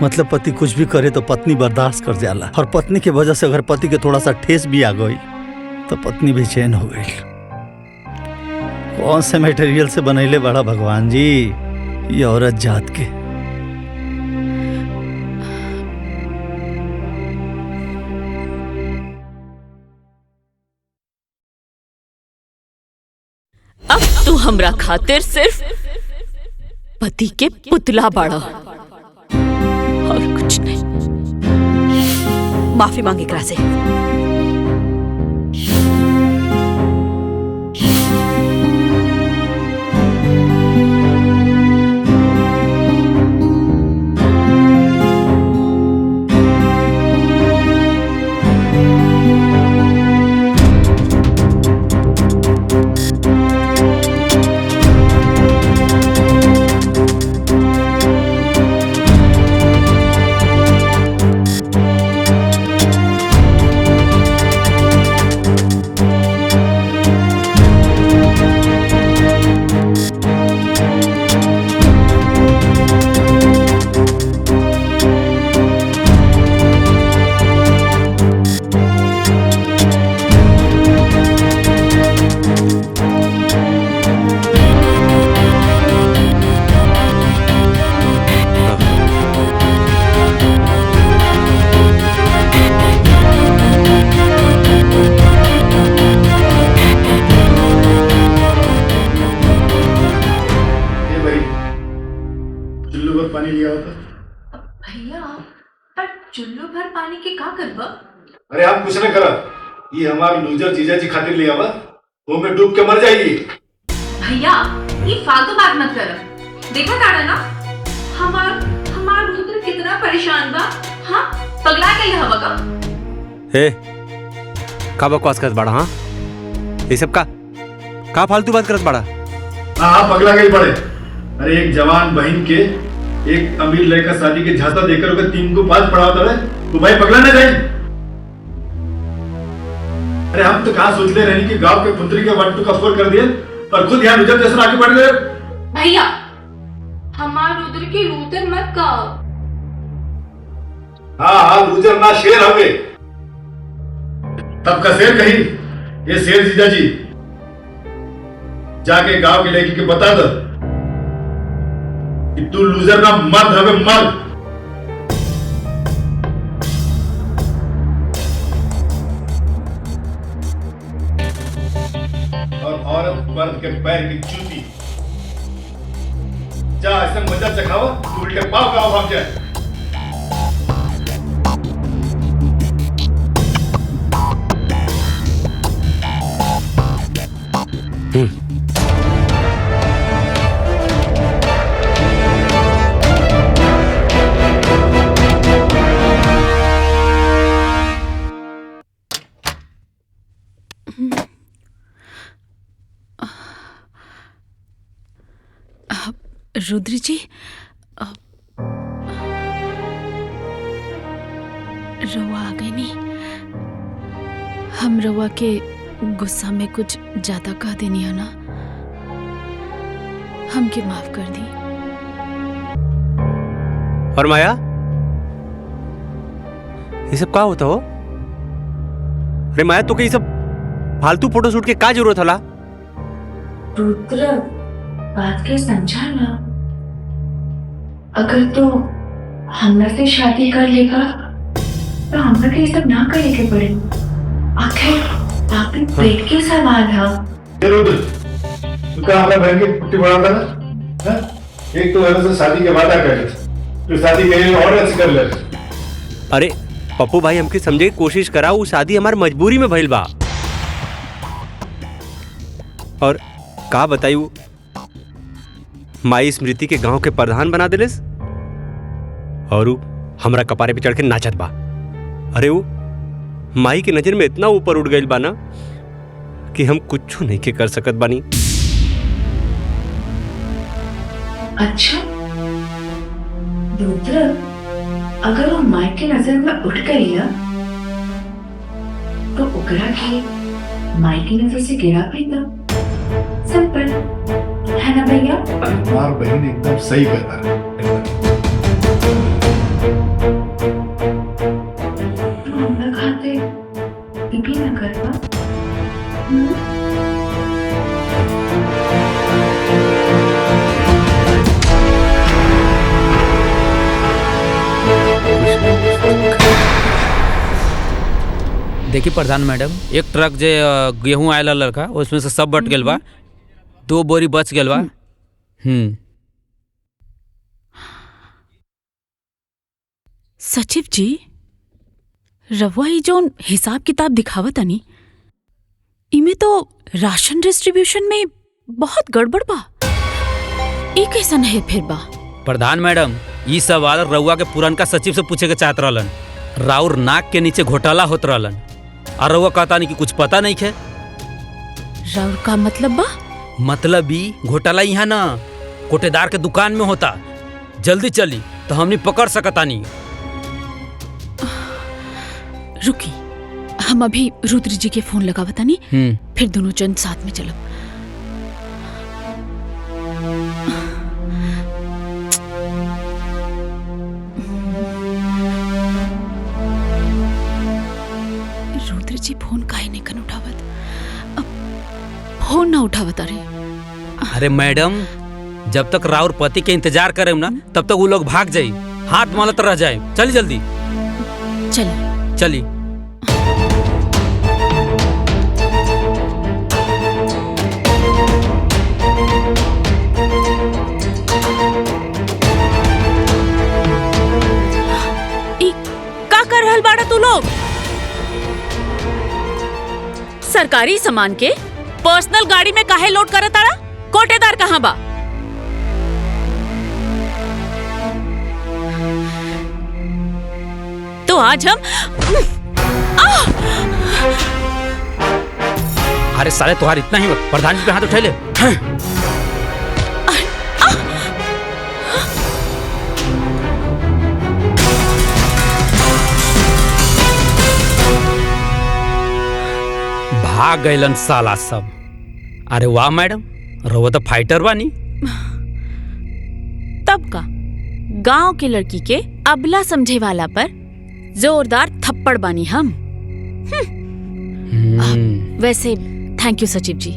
मतलब पति कुछ भी करे तो पत्नी बर्दाश्त कर जाला, और पत्नी की वजह से अगर पति के थोड़ा सा ठेस भी आ गई तो पत्नी बेचैन हो गई। कौन से मटेरियल से बनैले बड़ा भगवान जी ये औरत जात के। अब तू हमरा खातिर सिर्फ पति के पुतला बाड़ा और कुछ नहीं। माफी मांगे एकरा से। पानी लिया होता भैया, पर चुल्लू भर पानी के का करबा? अरे हम कुछ न करा, ये हमार लूजर जीजा जी खातिर लिया हुआ, वो में डूब के मर जाएगी। भैया ये फालतू बात मत कर। देखा ताड़ा ना हमार रुद्र कितना परेशान बा। हाँ पगला गई हवा का। हे का बकवास करत बाड़ा? हाँ ये सब का फालतू बात करत बाड़ा? हाँ पगला गई बड़े। अरे एक जवान बहन के एक अमीर लड़का शादी के झांसा देकर उसे 3 को 5 पढ़ाता है तो भाई पगला ना जाए। अरे हम तो कहाँ सोचते रहे कि गांव के पुत्री के 1 2 का 4 कर दिए और खुद यहाँ रुद्र जैसा आगे बढ़ गए। भैया हमार रुद्र की रुद्र मत कहो। हाँ रुद्र ना शेर हवे, तब का शेर कही। ये शेर जीजा जी जाके गांव के लड़की के बता दो कि तू लूजर ना मर्द हवे, मर्द। और औरत मर्द के पैर की जूती। जा ऐसे मजा चखाओ तू उल्टे पाव गाँव भाग जाए। रुद्र जी रवा आ गई नहीं। हम रवा के गुस्सा में कुछ ज्यादा कह देनी है ना, हमके माफ कर दी। और माया ये सब का होता हो? अरे माया तो ये सब फालतू फोटो शूट के का जरूरत होला? रुद्र बात के समझा ना। अगर तो हमरा से शादी कर लेगा तो हमरा के सब ना करे के पड़े। आखिर आपके पेट के सवाल है। रुद्र तू क्या हमारे बहन की पुट्टी बढ़ाता ना? एक तो मेरे से शादी के वादा कर ले, तो शादी के और अच्छी कर ले। अरे पप्पू भाई हमके समझे की कोशिश करा, वो शादी हमार मजबूरी में भइल बा। और का बताइयो माई स्मृति के गांव के प्रधान बना दिलेस और वो हमरा कपारे पे चढ़ के नाचत बा। अरे वो माई की नजर में इतना ऊपर उठ गई बा ना कि हम कुछ नहीं के कर सकत बानी। अच्छा रुद्र अगर वो माई की नजर में उठ गई ना तो ओकरा के माई की नजर से गिरा प्रीतम। सिंपल है ना भैया? हमार बहन एकदम सही कहता है हम लोग खाते भी ना करवा। देखिए प्रधान मैडम, एक ट्रक जे गेहूं आयल लड़का उसमें से सब बट गेल बा, 2 बोरी बच गेल बा। सचिव जी, रवा ई जोन हिसाब किताब दिखावत आनी, इमे तो राशन डिस्ट्रीब्यूशन में बहुत गड़बड़ बा। ई कैसन है फिर बा? प्रधान मैडम, ई सवाल रउआ के पुरनका सचिव से पूछे के चाहत रहलन। राउर नाक के नीचे घोटाला होत रहलन और रउआ कहता नहीं कि कुछ पता नहीं है। राउर का मतलब बा? मतलब ई घोटाला यहाँ ना कोटेदार के दुकान में होता। जल्दी चली तो हमनी पकड़ सकता नहीं। रुकी, हम अभी रुद्र जी के फोन लगावता नहीं, फिर दोनों जन साथ में चलो। रुद्र जी फोन काहे नहीं कन उठावत? अब फोन ना उठावत। अरे मैडम, जब तक राउर पति के इंतजार करे ना तब तक वो लोग भाग जाये, हाथ मलत रह जाए। चली जल्दी चली। का कर रहल बाड़ा तू लोग? सरकारी सामान के पर्सनल गाड़ी में काहे लोड करत तारा? कोटेदार कहाँ बा? तो आज हम अरे साले तुम्हार इतना ही प्रधान जी पे हाथ उठा ले। भाग गइलन साला सब। अरे वाह मैडम, रउआ तो फाइटर बानी। तब का गांव के लड़की के अबला समझे वाला पर जोरदार थप्पड़ बानी हम। वैसे थैंक यू सचिव जी,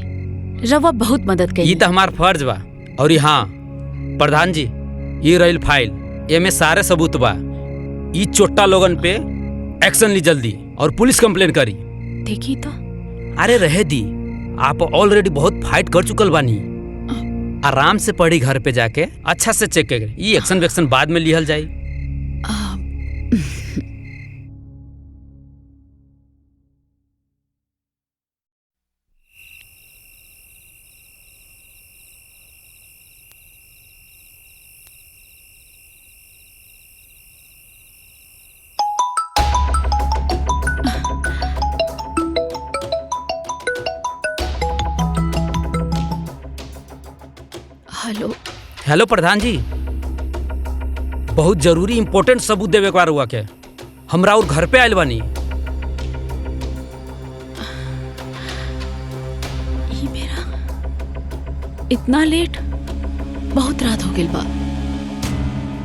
रवा बहुत मदद करी। ये तो हमार फर्ज बा। और हाँ प्रधान जी, ये रही फाइल, एमे सारे सबूत बा। ये चोट्टा लोगन पे एक्शन ली जल्दी और पुलिस कंप्लेन करी। देखी तो। अरे रहे दी, आप ऑलरेडी बहुत फाइट कर चुकल बानी। आराम से पढ़ी घर पे जाके अच्छा से चेक करे। ये एक्शन वेक्शन बाद में लिहल जाई। हेलो प्रधान जी, बहुत जरूरी इंपॉर्टेंट सबूत देवे के हुआ के हमरा और घर पे आयल बानी। ये मेरा इतना लेट, बहुत रात हो गई बा।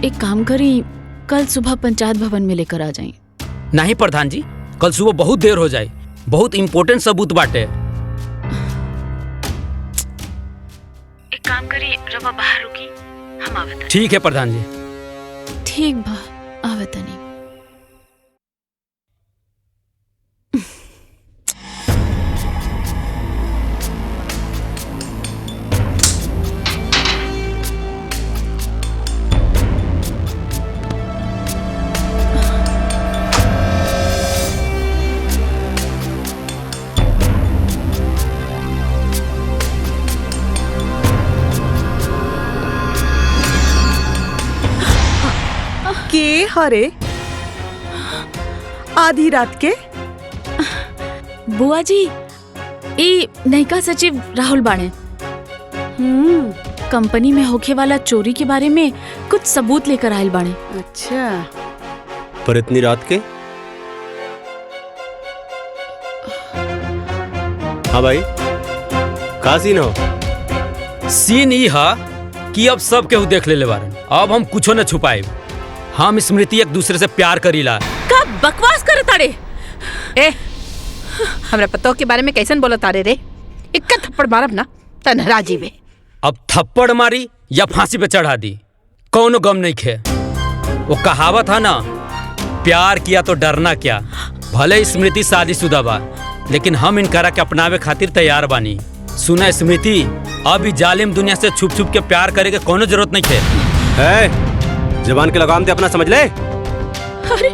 एक काम करी, कल सुबह पंचायत भवन में लेकर आ जाए। नहीं प्रधान जी, कल सुबह बहुत देर हो जाए, बहुत इंपॉर्टेंट सबूत बाटे। एक काम करी, रवा बाहर रुकी, हम आवत। ठीक है प्रधान जी। ठीक बा, आवत नहीं। के हरे आधी रात के? बुआ जी, ई नयिका सचिव राहुल बाणे। कंपनी में होखे वाला चोरी के बारे में कुछ सबूत लेकर आयल बाणे। अच्छा, पर इतनी रात के? हाँ भाई, का सीन हो? सीन ई हा कि अब सब केहू देख ले बारन। अब हम कुछो न छुपाए। हम स्मृति एक दूसरे से प्यार करीला। का बकवास करे तारे? ए, हमरा पतो के बारे में कैसन बोला तारे रे? इक्का थप्पड़ मारब ना तनहरा जीवे। अब थप्पड़ मारी या फांसी पे चढ़ा दी, कौनो गम नहीं खे। वो कहावत है ना, प्यार किया तो डरना क्या। भले स्मृति शादीशुदा बा, लेकिन हम इनकरा के अपनावे खातिर तैयार बानी। सुना स्मृति, अब ई जालिम दुनिया से छुप छुप के प्यार करे के कोनो जरूरत नहीं खे। जबान के लगाम ते अपना समझ ले। अरे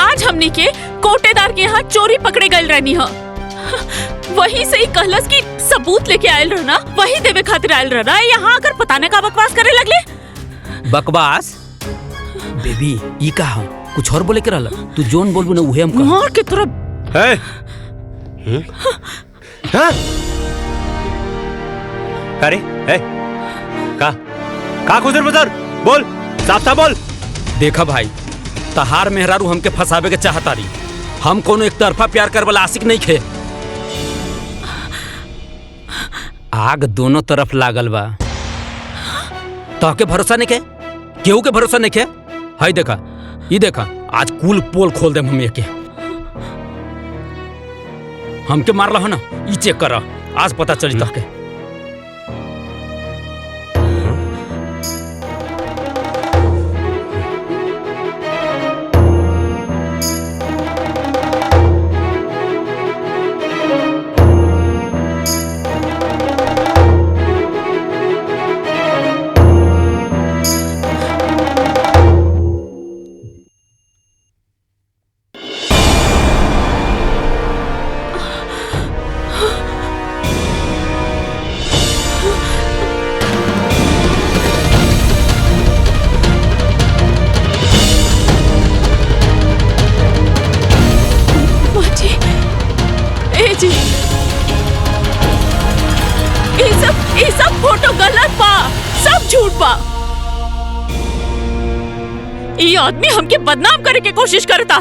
आज हमनी के कोटेदार के यहाँ चोरी पकड़े गए रहनी है। वही से ही कहलस की सबूत लेके आयल रहना, वही देवे खातिर आयल रहना। यहाँ आकर पता न का बकवास करे लगले। बकवास बेबी ई कहा कुछ और बोले के रहला? तू जोन बोलबू ना उहे हम कहा। मार के तरफ अरे का खुदर बुदर बोल, साफ साफ बोल। देखा भाई, तहार मेहरारू हमके फंसावे के चाहता रही। हम कोनो एक तरफा प्यार कर वाला आशिक नहीं खे। आग दोनों तरफ लागल बा। तहके भरोसा नहीं के, केहू के भरोसा नहीं के। हाय देखा, ये देखा, आज कुल पोल खोल दे हम के। हमके मारला हो ना, ई चेक कर, आज पता चली तहके। ये आदमी हमके बदनाम करे के कोशिश करता।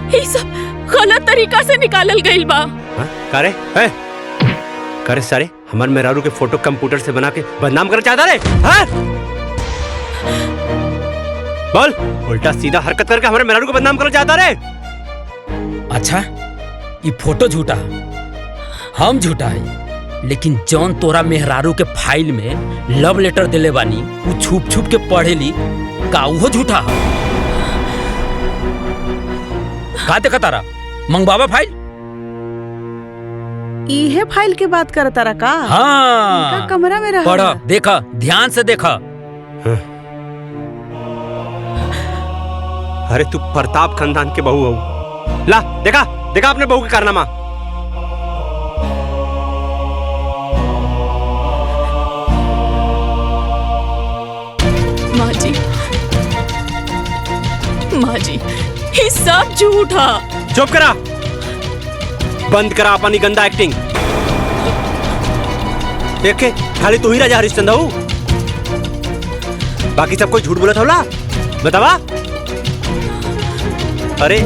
ये सब गलत तरीका से निकालल गइल बा। करे सारे हमार मेहरारू के फोटो कंप्यूटर से बना के बदनाम कर चाहता रे? बोल, उल्टा सीधा हरकत करके हमारे मेहरारू को बदनाम कर चाहता रे? अच्छा, ये फोटो झूठा, हम झूठा है, लेकिन जौन तोरा मेहरारू के फाइल में लव लेटर दिले बानी वो छुप छुप के पढ़ेली, का वो झूठा है? का देखा तारा मंगवावा फाइल? इहे फाइल के बात करता रहा का? हाँ, कमरा में रहा। पढ़ा, देखा, ध्यान से देखा। अरे तू प्रताप खानदान के बहू हो। ला देखा, देखा अपने बहू के कारनामा। माँ जी, ये सब झूठा। चुप करा, बंद करा अपनी गंदा एक्टिंग। देखे खाली तू ही राजा हरिश्चंद्र हो, बाकी सब कोई झूठ बोला था। बतावा। अरे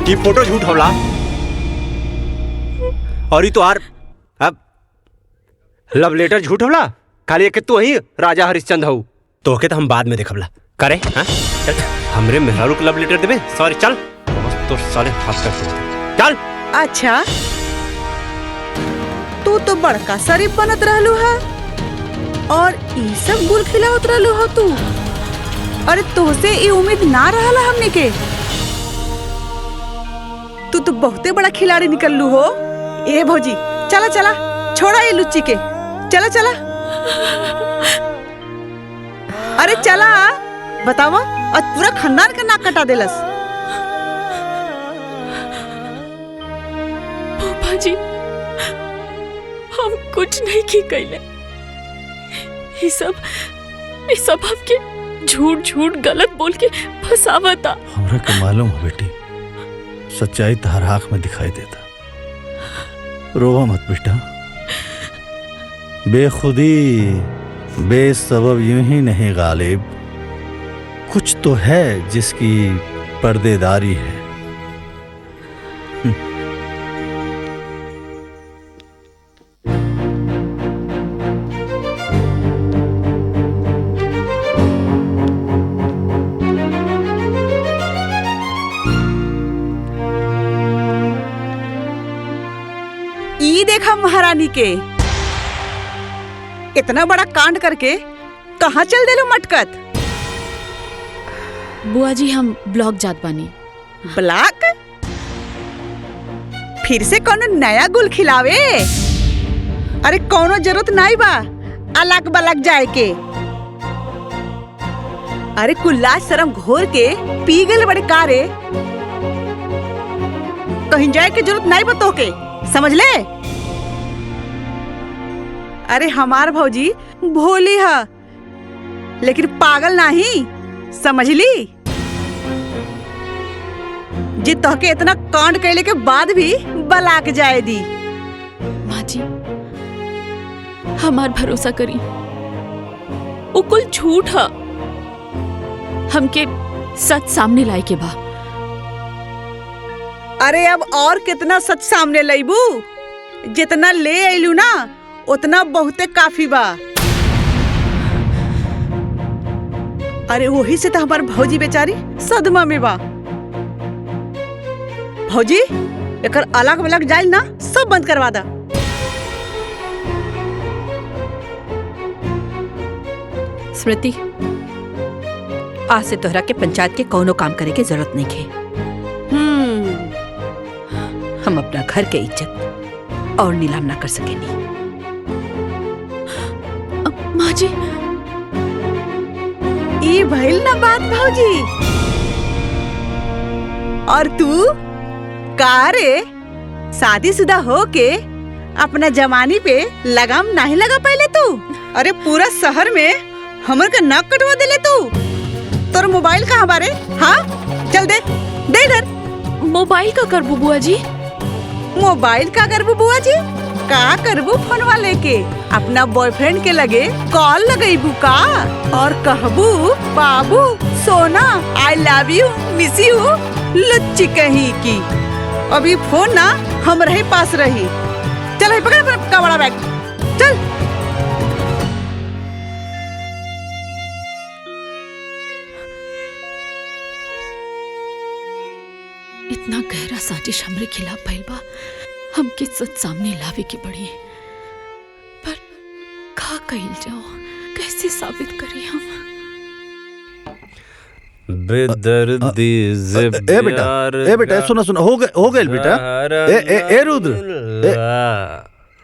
ये फोटो झूठ होला और ये तो आर अब लव लेटर झूठ होला। खाली एक तू ही राजा हरिश्चंद्र हो, तो के तो हम बाद में देखबला करे। हाँ चल, हमरे मेहरारू को लव लेटर देबे। सॉरी चल, तो साले हाथ कर चल। अच्छा, तू तो बड़का शरीफ बनत रहलू है और ई सब गुल खिलावत रहलू हो तू। अरे तोसे ई उम्मीद ना रहला हमने के। तू तो बहुते बड़ा खिलाड़ी निकललू हो। ए भौजी, चला चला, छोड़ा ये लुच्ची के, चला चला। अरे चला, बतावा, आज पूरा खानदान का नाक कटा देलस। पापा जी, हम कुछ नहीं की कैले। ये सब हमके झूठ झूठ गलत बोल के फसावता। हमरा के मालूम है बेटी, सच्चाई तहर आँख में दिखाई देता। रोवा मत बेटा, बेखुदी बेसबब यूं ही नहीं गालिब, कुछ तो है जिसकी पर्देदारी है। महारानी के। इतना बड़ा कांड करके कहाँ चल देलो मटकत? बुआ जी हम ब्लॉक जात बानी। ब्लॉक? फिर से कोनो नया गुल खिलावे? अरे कोनो जरूरत नहीं बा अलग बलक जाए के। अरे कुल्ला शर्म घोर के पी गए बड़े कारे, कहीं जाए के जरूरत नहीं बतो के, समझ ले। अरे हमार भौजी भोली है लेकिन पागल नहीं, समझ ली। जी तोहके इतना कांड कैले के बाद भी बलाक जाए दी। माँ जी हमार भरोसा करी, वो कुल झूठ है। हमके सच सामने लाए के बा। अरे अब और कितना सच सामने लाइबू? जितना ले आइलू ना उतना बहुते काफी बा। अरे वही से तो हमार भौजी बेचारी सदमा में बा। भौजी एकर अलग अलग जाइल ना सब बंद करवा दा। स्मृति, आज से तोहरा के पंचायत के कौनो काम करे के जरूरत नहीं है। हम अपना घर के इज्जत और नीलाम ना कर सकेनी। माँ जी ई भइल ना बात भौजी। और तू का रे, शादीशुदा हो के अपना जवानी पे लगाम नहीं लगा पहले तू? अरे पूरा शहर में हमर का नाक कटवा देले तू। तोर मोबाइल कहाँ बारे? हाँ चल दे दे इधर। मोबाइल का करबू बुआ जी? मोबाइल का करबू बुआ जी? का करबू फोनवा लेके अपना बॉयफ्रेंड के लगे कॉल लगेबू का और कहबू बाबू सोना I love you miss you लुच्ची कहीं की। अभी फोन ना हम रहे पास रही। चल पकड़ अपना बड़ा बैग चल। इतना गहरा साजिश हमरे खिलाफ भइल बा, हमके सच सामने लावे के पड़ी। पर का कहिल जाओ, कैसे साबित करी हम? बेदर्दी से ए बेटा सुना हो गए बेटा। ए रुद्र,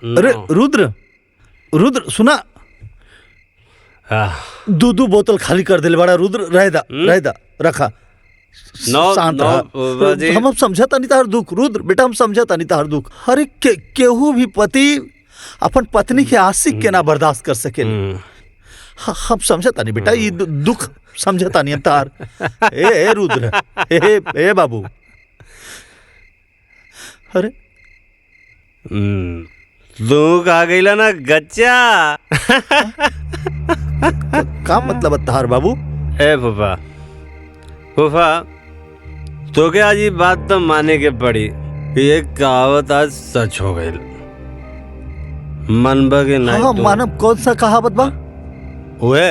अरे रुद्र सुना। दो बोतल खाली कर दिल बड़ा रुद्र। रहदा रखा। शांत रहा। हम समझता नहीं तार दुख रुद्र बेटा, हम समझता नहीं तार दुख। अरे केहू भी पति अपन पत्नी के आशिक के ना बर्दाश्त कर सके। हम समझता नहीं बेटा, ये दुख समझता नहीं तार। ए रुद्र, ए बाबू। अरे दुख आ गईला ना गच्चा। का मतलब तार बाबू? ए फूफा तो क्या आज ये बात तो माने के पड़ी कि ये कहावत आज सच हो गई। मन बगे नहीं। हाँ मानव कौन सा कहावत बा? हुए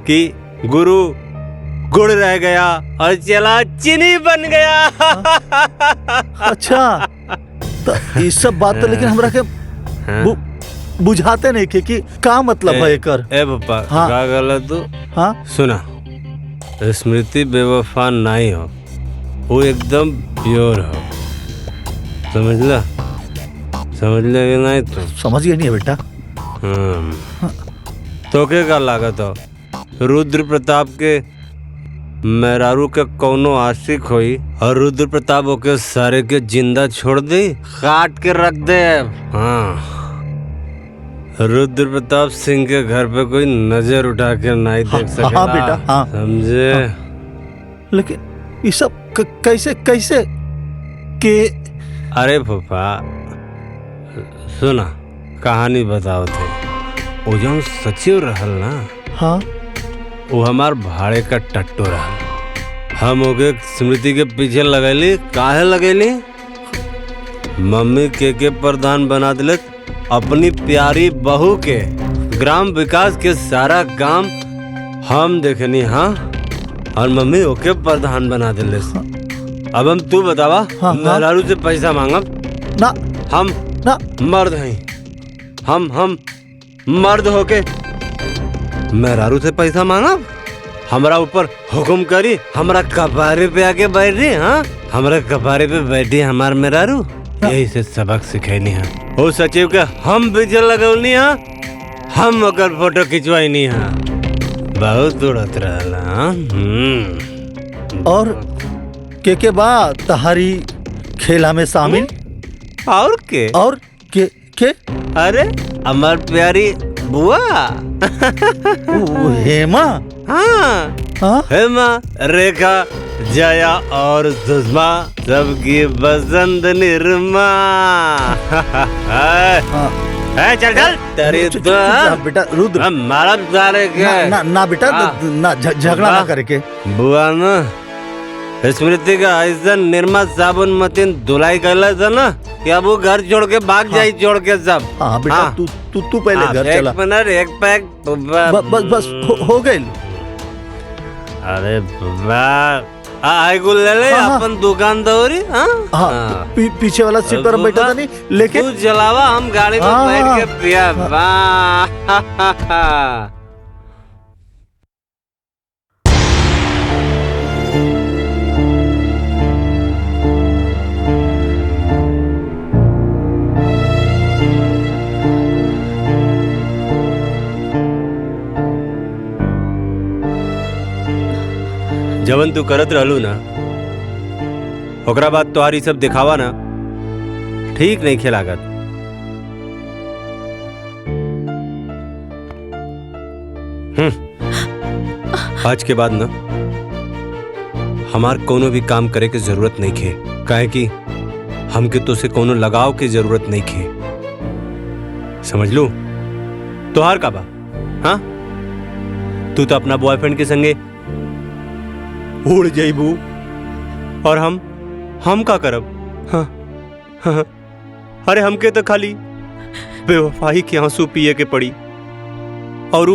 कि गुरु गुड़ रह गया और चला चीनी बन गया। अच्छा तो ये सब बात तो लेकिन हमरा के बुझाते नहीं कि का मतलब है एकर। ए पापा हाँ। का गलत तू? हाँ सुना, स्मृति बेवफा नहीं हो, वो एकदम प्योर हो। समझ ले कि नहीं? तो समझ गया नहीं है बेटा। तो क्या लागत हो रुद्र प्रताप के मेहरारू के कौनो आशिक होई और रुद्र प्रताप ओके सारे के जिंदा छोड़ दे, काट के रख दे। हाँ, रुद्र प्रताप सिंह के घर पे कोई नजर उठा के नहीं देख सकेला। हाँ बेटा हाँ समझे? हाँ। लेकिन ये सब कैसे के? अरे फूफा सुना, कहानी बताओ थे। वो जो सचिव रहल ना, हाँ वो हमार भाड़े का टट्टू रहल। हम ओके स्मृति के पीछे लगैली। काहे लगैली? मम्मी के प्रधान बना दिले अपनी प्यारी बहू के। ग्राम विकास के सारा काम हम देखनी। हाँ, और मम्मी ओके प्रधान बना दिले। अब हम तू बतावा, हाँ, मेहरारू से पैसा मांगब ना? हम ना मर्द हैं हम मर्द होके मेहरारू से पैसा मांगा, हमरा ऊपर हुक्म करी, हमरा कपारे पे आके बैठ रही। हाँ, हमरा कपारे पे बैठी हमार मेहरारू, यही से सबक सिखैनी है। ओ सचिव के हम पीछे लगौनी है, हम ओकर फोटो खिंचवाई है। बहुत उड़त रहला। और के बाद तहारी खेला में शामिल और के के अरे हमार प्यारी बुआ हेमा। हाँ हाँ? हेमा, रेखा, जया और सुषमा सबकी बसंत निर्मा। चल चल तेरी तो बेटा रुद्र हमारा सारे क्या ना बेटा ना झगड़ा ना करके। बुआ ना स्मृति का ऐसा निर्मा साबुन मतीन धुलाई कर था ना कि अब वो घर छोड़ के भाग जाए, छोड़ के सब। हाँ बेटा तू पहले घर चला। एक मिनट, एक पैक बस हो गए। अरे आई गुल ले ले। हाँ, अपन दुकान दौरी। हाँ पीछे वाला सीट पर बैठा था नहीं लेके तू जलावा, हम गाड़ी में बैठ के पिया। जवन तू करत रहलू ना, ओकरा बाद तोहारी सब दिखावा ना ठीक नहीं खेलागत। आज के बाद ना हमार कोनो भी काम करे के जरूरत नहीं खे, काहे कि हमके तो से कोनो लगाव की जरूरत नहीं खे। समझ लू? तोहार का बा? हाँ, तू तो अपना बॉयफ्रेंड के संगे उड़ जाइबू और हम का करब? हाँ, हाँ, अरे हमके तो खाली बेवफाई के आंसू पिए के पड़ी। और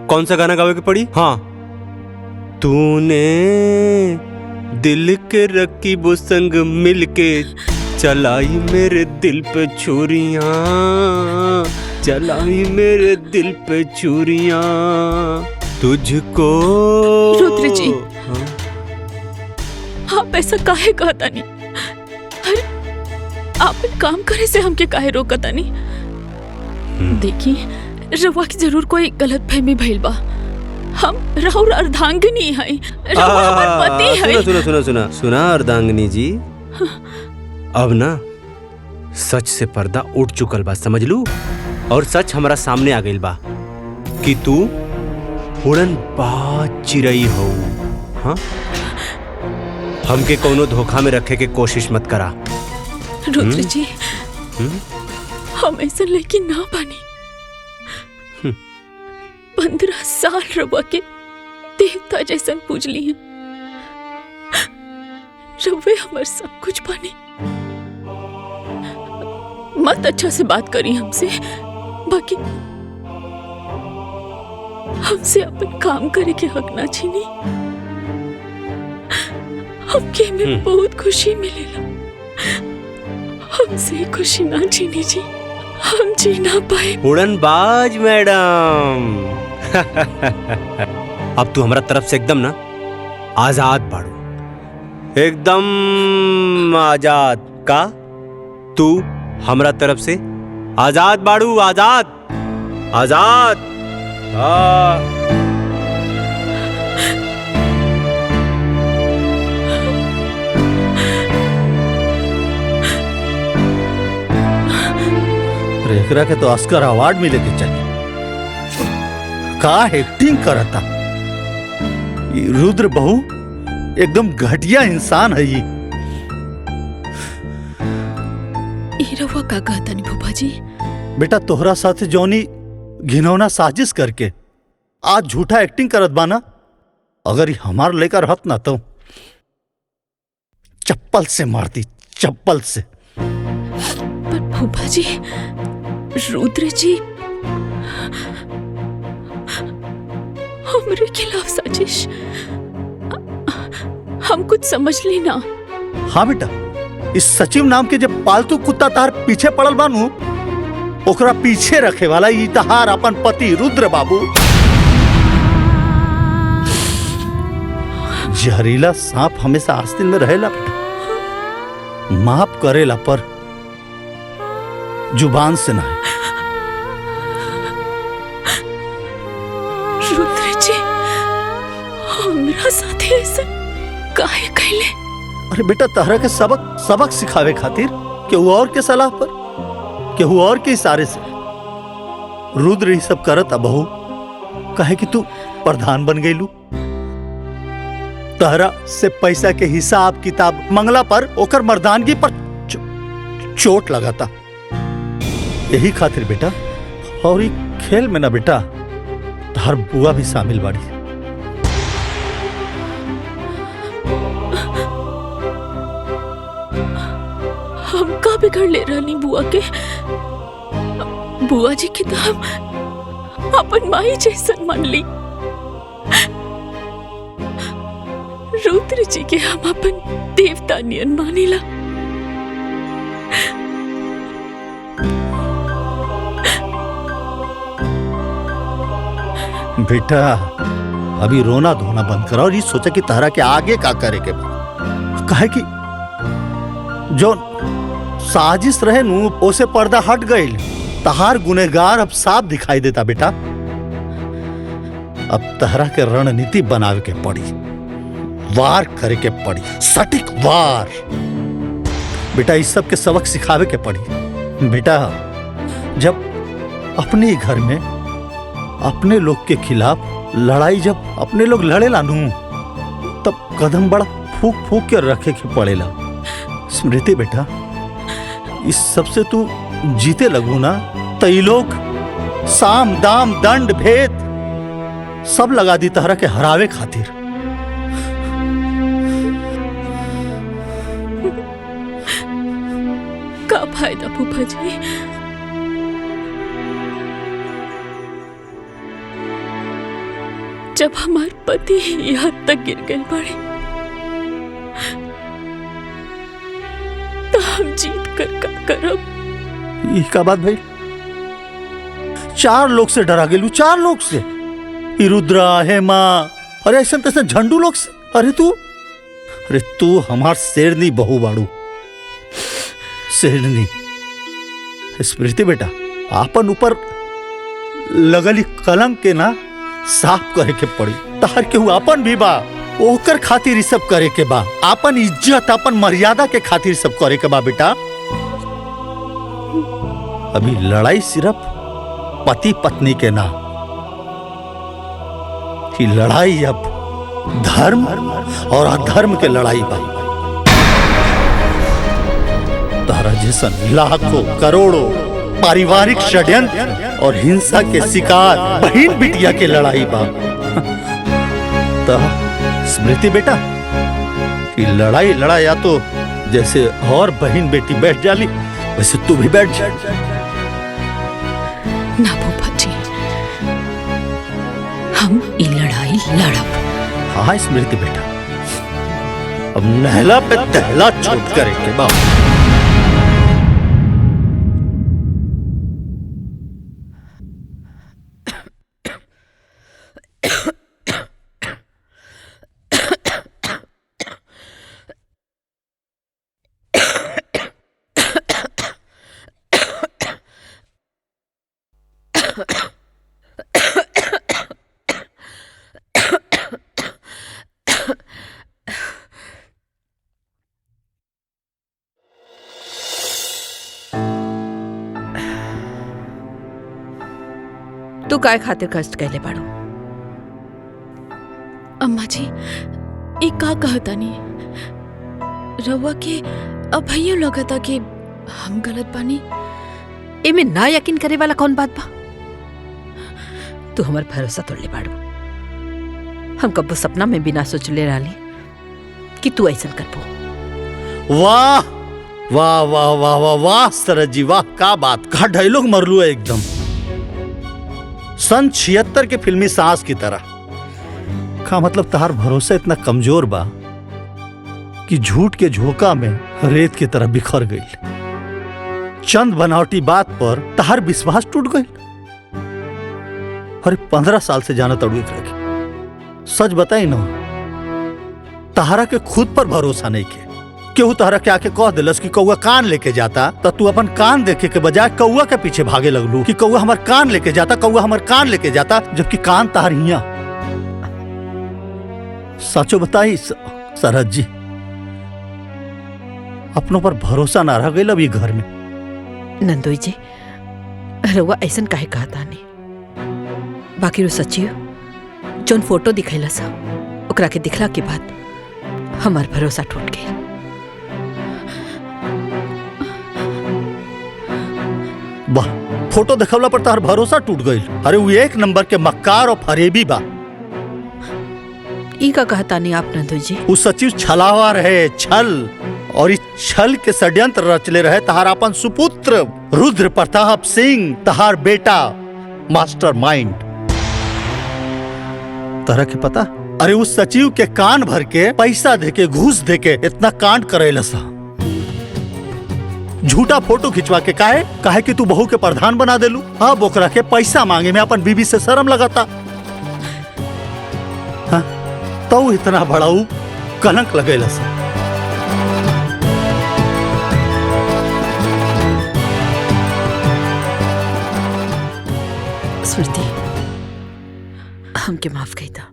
कौन सा गाना गावे के पड़ी? हाँ, तूने दिल के रकीबों संग मिलके चलाई मेरे दिल पे छुरियां, चलाई मेरे दिल पे छुरियां तुझको। रुद्र जी, आप ऐसा काहे कहता नहीं? अरे आप काम करे से हमके काहे रोकता नहीं? देखिए, रवा की जरूर कोई गलत फहमी भइल बा। हम राहुल अर्धांगिनी है, रवा हमार पति है। सुना अर्धांगिनी जी, अब ना सच से पर्दा उठ चुकल बा, समझ लू? और सच हमारा सामने आ गइल बा कि तू उड़न बाज चिरई हो। हाँ, हमके कोनो धोखा में रखे के कोशिश मत करा। रुद्र जी, हम ऐसा लेकिन ना बनी। 15 साल रवा के देवता जैसन पूज ली है। रवे हमार सब कुछ बनी। मत अच्छा से बात करी हमसे, बाकी हमसे अपन काम करे के हक ना छीनी। हमके में बहुत खुशी मिलेला, हमसे खुशी ना छीनी जी, हम जी ना पाए। उड़नबाज मैडम, अब तू हमारा तरफ से एकदम ना आजाद बाड़ू, एकदम आजाद का। तू हमारा तरफ से आजाद बाड़ू, आजाद आजाद। एकरा के तो ऑस्कर अवार्ड मिले के चाहिए। का एक्टिंग करता ये रुद्र बहू, एकदम घटिया इंसान है ये। रवा का कहता नहीं भूपा जी? बेटा तोहरा साथ जौनी घिनौना साजिश करके आज झूठा एक्टिंग करत बाना, अगर ये हमार लेकर रहत ना तो चप्पल से मारती, चप्पल से। पर भूपा जी, रुद्र जी हमारे खिलाफ साजिश, हम कुछ समझ ली ना। हाँ बेटा, इस सचिव नाम के जब पालतू कुत्ता तार पीछे पड़ल बानू, ओकरा पीछे रखे वाला ई तहार अपन पति रुद्र बाबू जहरीला सांप हमेशा आस्तीन में रहेला बेटा, माफ करेला पर जुबान से ना। रुद्र जी हमरा साथे ऐसा काहे कहले? अरे बेटा तहरा के सबक सिखावे खातिर केहू और के सलाह पर, केहू और के इशारे से रुद्र ही सब करत बहू, काहे कि तू प्रधान बन गईलू। तहरा से पैसा के हिसाब किताब मंगला पर ओकर मर्दानगी पर चोट लगाता। यही खातिर बेटा, और ई खेल में ना बेटा तहर बुआ भी शामिल बाड़ी। हम का बिगड़ ले रहनी बुआ के? बुआ जी के तो हम अपन माई जैसन मान ली। रुद्र जी के हम अपन देवता नियन मानिला। बेटा अभी रोना धोना बंद करो और ये सोचा कि तारा के आगे का करे के बा। काहे कि जो साजिश रहे नू ओसे पर्दा हट गईल। तहार गुनहगार अब साफ दिखाई देता बेटा। अब तहरा के रणनीति बनावे के पड़ी, वार करे के पड़ी, सटीक वार। बेटा इस सब के सबक सिखावे के पड़ी। बेटा जब अपने ही घर में अपने लोग के खिलाफ लड़ाई जब अपने लोग लड़े लानू, तब कदम बड़ा फूक फूक के रखे के पड़ेला। स्मृति बेटा इस सबसे तू जीते लगू ना, तई लोग साम दाम दंड भेद सब लगा दी तहरा के हरावे खातिर। का फायदा फूफा जी? जब हमार पति यहाँ तक गिर गए पड़े तो हम जीत कर का करब? ये का बात भाई? 4 लोग से डरा गेलू, 4 लोग से। ई रुद्रा, हेमा, अरे ऐसा तैसे झंडू लोग से। अरे तू हमार शेरनी बहू बाड़ू, शेरनी। स्मृति बेटा आपन ऊपर लगली कलंक के ना साफ करे के पड़ी। तार केहू आपन भी बा, ओकर खातिर ई सब करे के बा। आपन इज्जत आपन मर्यादा के खातिर सब करे के बा बेटा। अभी लड़ाई सिर्फ पति पत्नी के ना, कि लड़ाई अब धर्म और अधर्म के लड़ाई बा। तारा जैसन लाखों करोड़ों पारिवारिक षड्यंत्र और हिंसा के शिकार बहन बिटिया के लड़ाई बा। तो स्मृति बेटा कि लड़ाई लड़ाया तो जैसे और बहन बेटी बैठ जाली वैसे तू भी बैठ जा। ना फूफा जी, हम ये लड़ाई लड़ब। हाँ स्मृति बेटा, अब नहला पे दहला छूट करे के बाद। तू काय खातिर कष्ट कैले बाड़ू? अम्मा जी ये का कहता नहीं, रवा के अब भैया लगता कि हम गलत बानी। एमे ना यकीन करे वाला कौन बात बा? तू हमार भरोसा तोड़ले बाड़ू। हम कब्बो सपना में भी ना सोचले रहली कि तू ऐसा करबो। वाह वाह वाह वाह वाह वाह सरज जी वाह, का बात, का डायलॉग मरलू है एकदम सन 76 के फिल्मी सांस की तरह। का मतलब तहार भरोसा इतना कमजोर बा कि झूठ के झोंका में रेत की तरह बिखर गई। चंद बनावटी बात पर तहार विश्वास टूट गई। अरे 15 साल से जाना तड़ू एकरा के। सच बताई ना, तहारा के खुद पर भरोसा नहीं के। केहू तहरा के आके कह दिलस कि कौआ कान लेके जाता, तो तू अपन कान देखे के बजाय कौआ के पीछे भागे लगलू कि कौआ हमार कान लेके जाता, कौआ हमार कान लेके जाता, जबकि कान तहार हिया। सचो बताई सरहद जी, अपनों पर भरोसा ना रह गई अब ये घर में। नंदोई जी, रउआ ऐसन काहे कहता नहीं? बाकी रो सच्ची जोन फोटो दिखैला सा, ओकरा के दिखला के बाद हमार भरोसा टूट गया। वाह, फोटो देखवला पर तार भरोसा टूट गई। अरे वो एक नंबर के मक्कार और फरेबी बा। ई का कहता नहीं आप नंदोई जी? वो सचिव छलावा रहे, छल, और इस छल के षड्यंत्र रचले रहे तहार अपन सुपुत्र रुद्र प्रताप सिंह, तहार बेटा मास्टर माइंड। तरह के पता? अरे उस सचिव के कान भर के पैसा देके, घूस देके इतना कांड करेला सा। झूठा फोटो खिंचवा के काहे कि तू बहू के प्रधान बना देलू। अब ओकरा के पैसा मांगे में अपन बीबी से शर्म लगाता। हाँ? तो इतना बड़ा कलंक लगेला सा। स्मृति, हमके माफ कही था,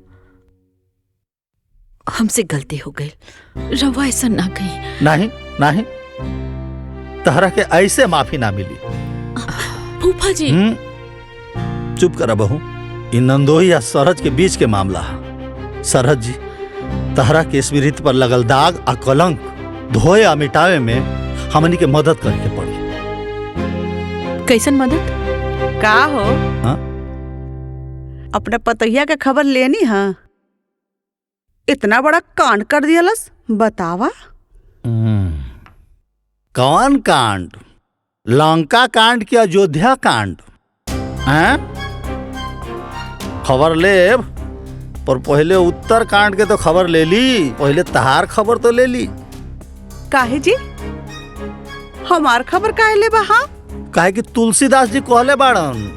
हमसे गलती हो गई। रवा ऐसा ना कही। नहीं नहीं, तहरा के ऐसे माफी ना मिली। फूफा जी। चुप करा बहू, इन नंदोई या सरहद के बीच के मामला है। सरहद जी, तहरा के स्मृति पर लगल दाग आ कलंक धोए आ मिटावे में हमनी के मदद करके पड़ी। कैसन मदद? का हो? हाँ? अपने पतैया के खबर लेनी है? इतना बड़ा कांड कर दियलस, बतावा। कौन कांड? लंका कांड की अयोध्या कांड? हैं? खबर ले, पर पहले उत्तर कांड के तो खबर ले ली। पहले तहार खबर तो ले ली। काहे जी? हमार खबर काहे ले बहा? काहे कि तुलसीदास जी कहले बाड़न,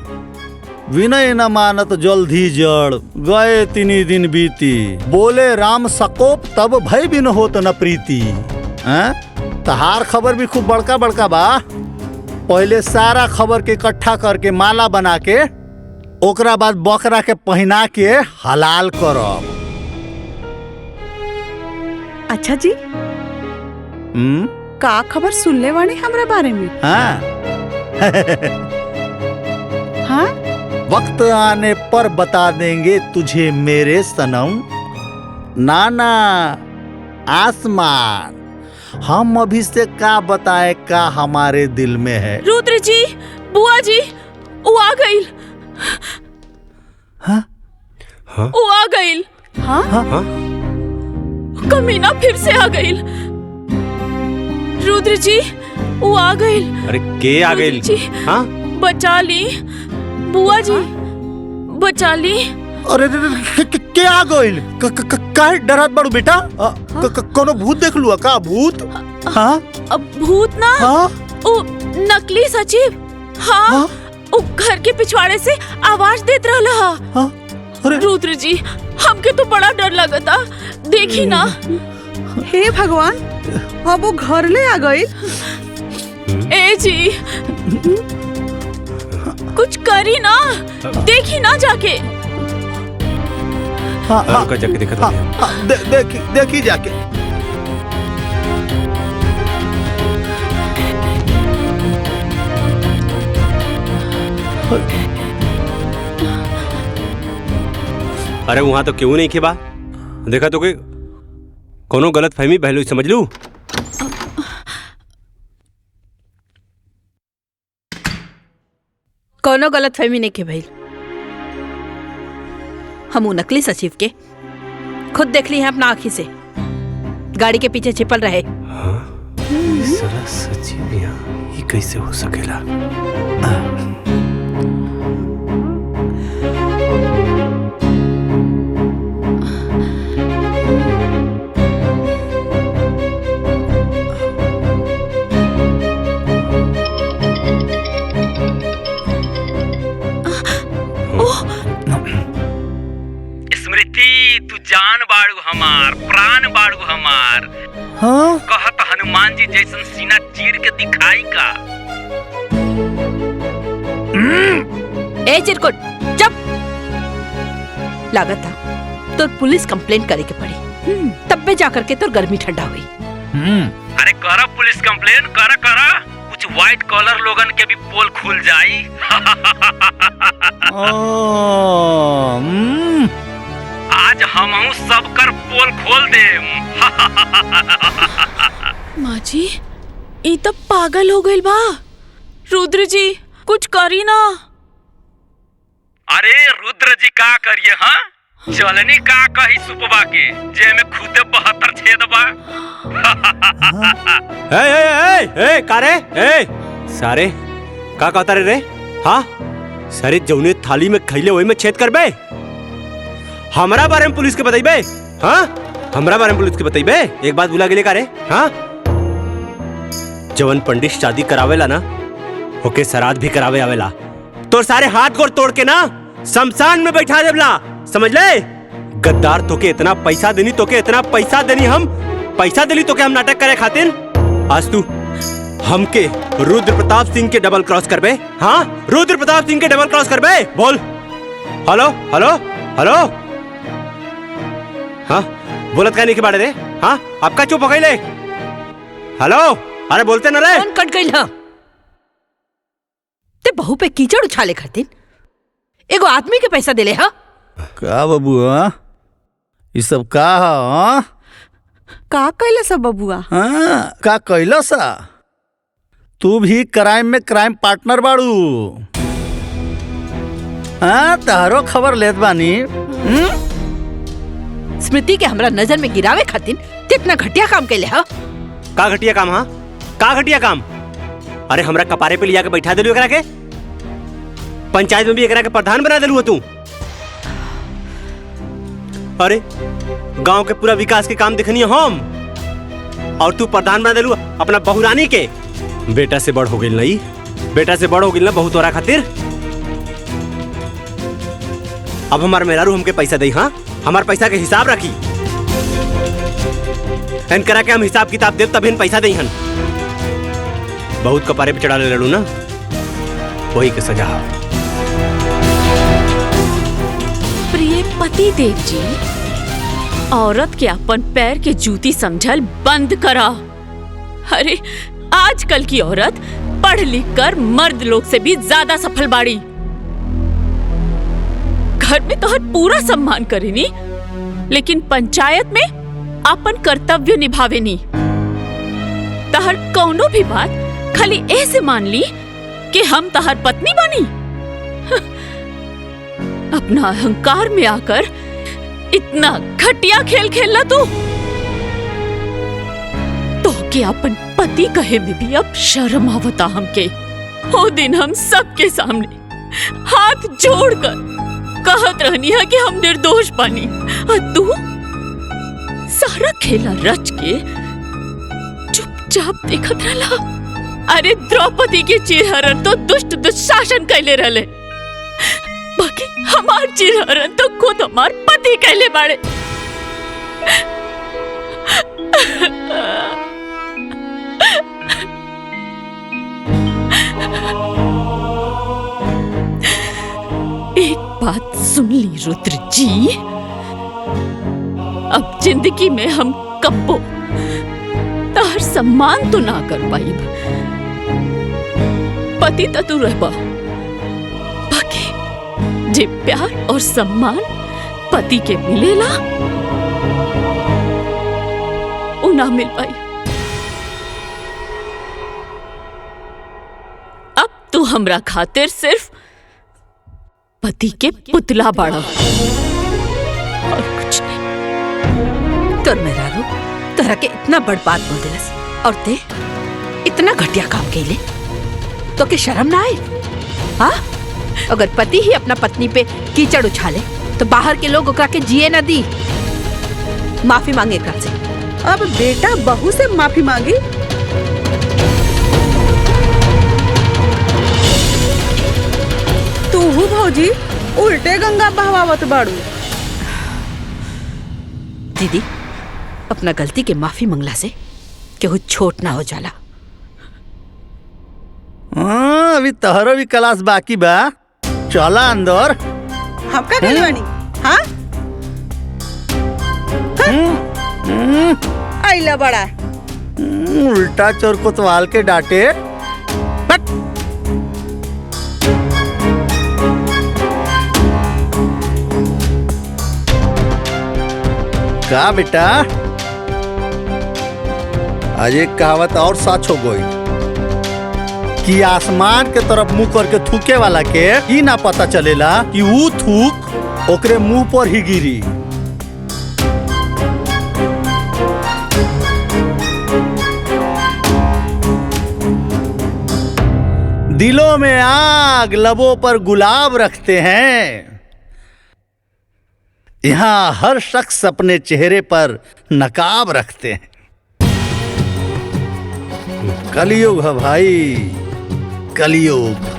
विनय न मानत जल्दी जड़, गए तिनी दिन बीती, बोले राम सकोप तब भय बिन होत न प्रीति। हैं? तहार खबर भी खूब बड़का बड़का बा। पहले सारा खबर के इकट्ठा करके माला बना के, ओकरा बाद बकरा के पहना के हलाल करब। अच्छा जी, का खबर सुनले वाणी हमरा बारे में? हाँ? हाँ? वक्त आने पर बता देंगे तुझे मेरे सनम। नाना आसमान, हम अभी से का बताए का हमारे दिल में है। रुद्र जी, बुआ जी, वो आ गई। हाँ? हाँ? वो आ गई। हाँ? हाँ? कमीना फिर से आ गई। रुद्र जी, वो आ गई। अरे के आ गई? जी, हाँ? बचा ली बुआ जी, बचा ली। अरे क्या आ गइल? काहे डरत बाड़ू बेटा? कोनो भूत देख लुआ का? भूत? हाँ? अब भूत ना, हाँ? वो नकली सचिव। हाँ, वो घर के पिछवाड़े से आवाज देत रहला। हाँ? अरे रुद्र जी, हमके तो बड़ा डर लगता। देखी ना। हे भगवान, अब वो घर ले आ गई। ए जी, कुछ करी ना, देखी ना जाके। हाँ, हाँ, रुका जाके देखा हाँ, हाँ, देखी जाके। अरे वहां तो क्यों नहीं खे बा? देखा तो कोई कोनो गलत फहमी पहलू समझ लू। कोनो गलत फहमी नहीं के भइल। हम उ नकली सचिव के खुद देख ली हैं अपना आँखी से, गाड़ी के पीछे छिपल रहे। हाँ? साला सचिव यहाँ ये कैसे हो सकेला? हाँ कहत हनुमान जी जैसन सीना चीर के दिखाई का। ए चिरकुट चुप। लागत था तो पुलिस कंप्लेंट करे के पड़ी, तब पे जाकर के तो गर्मी ठंडा हुई। अरे करा पुलिस कंप्लेन, करा करा, कुछ व्हाइट कॉलर लोगन के भी पोल खुल जाई। आज हमहू सबकर पोल खोल देम। माँ जी ई तब पागल हो गइल बा। रुद्र जी कुछ करी ना। अरे रुद्र जी का करिए? हाँ चलनी का कही सुपवा के जे में खुदे 72 छेद बा। ए कारे ए सारे का कहता रे? हाँ सारे जौने थाली में खैले वही में छेद करबे। हमरा बारे में पुलिस के बताइबे? हाँ हमरा बारे में पुलिस के बताइबे? एक बात भुला गेले का रे? हाँ जवन पंडित शादी करावेला ना ओके श्राद्ध भी करावे आवेला। तो सारे हाथ गोड़ तोड़ के ना शमशान में बैठा देवला, समझ ले? गद्दार तोके इतना पैसा देनी, तोके इतना पैसा देनी, हम पैसा देली तोके हम नाटक करे खातिर। आज तू हमके रुद्र प्रताप सिंह के डबल क्रॉस करबे? हाँ रुद्र प्रताप सिंह के डबल क्रॉस करबे? बोल। Hello hello hello. हाँ बोलत कहने के बारे रे? हाँ आपका चुप हो गई ले। हेलो अरे बोलते न रे। कौन कट गई? हाँ ते बहू पे कीचड़ उछाले खातिर एगो आदमी के पैसा देले? हाँ का बबुआ ये सब का? हाँ का कैला सब बबुआ? हाँ का कैला सा? तू भी क्राइम में क्राइम पार्टनर बाड़ू। हाँ तारो खबर लेत बानी। स्मृति के हमरा नजर में गिरावे खातिर कितना घटिया काम कैले? हाँ का घटिया काम? हाँ का घटिया काम? अरे हमरा कपारे पे लिया के बैठा देलू एकरा के, पंचायत में भी एकरा के प्रधान बना देलू तू। अरे गांव के पूरा विकास के काम देखनी हम और तू प्रधान बना देलू अपना बहुरानी के। बेटा से बड़ हो गई नहीं, बेटा से बड़ हो गई ना बहुत तोरा खातिर। अब हमार मेहरारू हमके पैसा दे। हाँ हमार पैसा के हिसाब रखी, इन करा के हम हिसाब किताब देव तब इन पैसा दे। हन बहुत कपारे पे चढ़ा ले लड़ू ना, वही के सजा। प्रिय पति देव जी, औरत के अपन पैर के जूती समझल बंद करा। अरे आजकल की औरत पढ़ लिख कर मर्द लोग से भी ज्यादा सफल बाड़ी। घर में तो हर पूरा सम्मान करेनी, लेकिन पंचायत में अपन कर्तव्य निभावेनी। तहर कौनो भी बात खाली ऐसे मान ली कि हम तहर पत्नी बनी। अपना अहंकार में आकर इतना घटिया खेल खेलना तू तो कि अपन पति कहे में भी अब शर्म आवता हमके। वो दिन हम सबके सामने हाथ जोड़कर कहत रहनी है कि हम निर्दोष बनी, और तू सारा खेला रच के चुपचाप देखत रहला। अरे द्रौपदी के चिरहरण तो दुष्ट दुशासन कैले रहले, बाकी हमार चिरहरण तो खुद हमार पति कैले बाड़े। एक बात सुन ली रुद्र जी, अब जिंदगी में हम कब्बो तार सम्मान तो ना कर पाई। पति तो तू रहबा, बाकी जे प्यार और सम्मान पति के मिलेला वो ना मिल पाई। अब तू हमरा खातिर सिर्फ पति के पुतला बाड़ा और कुछ नहीं। तोर मेहरारू तोहरा के इतना बड़ बात बोल दिलस और ते इतना घटिया काम कैले तो के शर्म ना आए? हाँ अगर पति ही अपना पत्नी पे कीचड़ उछाले तो बाहर के लोग ओकरा के जिए न दी। माफी मांगे एकरा से। अब बेटा बहू से माफी मांगी? तू भौजी उल्टे गंगा बहवावत बाड़ू। दीदी अपना गलती के माफी मंगला से केहू छोट ना हो जाला। हाँ, अभी तहरो भी क्लास बाकी बा। चला अंदर। हम का गइल बानी? हाँ आइला बड़ा उल्टा चोर कोतवाल के डांटे। हट। का बेटा, आज एक कहावत और सच हो गई कि आसमान के तरफ मुंह करके थूके वाला के ही ना पता चलेला कि वो थूक ओकरे मुंह पर ही गिरी। दिलों में आग, लबों पर गुलाब रखते हैं। यहाँ हर शख्स अपने चेहरे पर नकाब रखते हैं। कलयुग है भाई, कलयुग।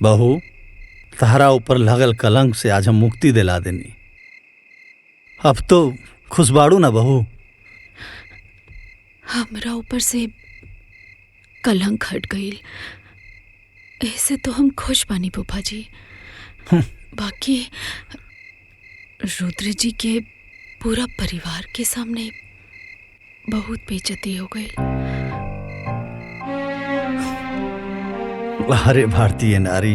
बहू, तहरा ऊपर लगल कलंक से आज हम मुक्ति दिला देनी। अब तो खुशबाड़ू ना बहू। हमरा ऊपर से कलंक हट गई, ऐसे तो हम खुश बानी फूफा जी। बाकी रुद्र जी के पूरा परिवार के सामने बहुत बेइज्जती हो गई। अरे भारतीय नारी,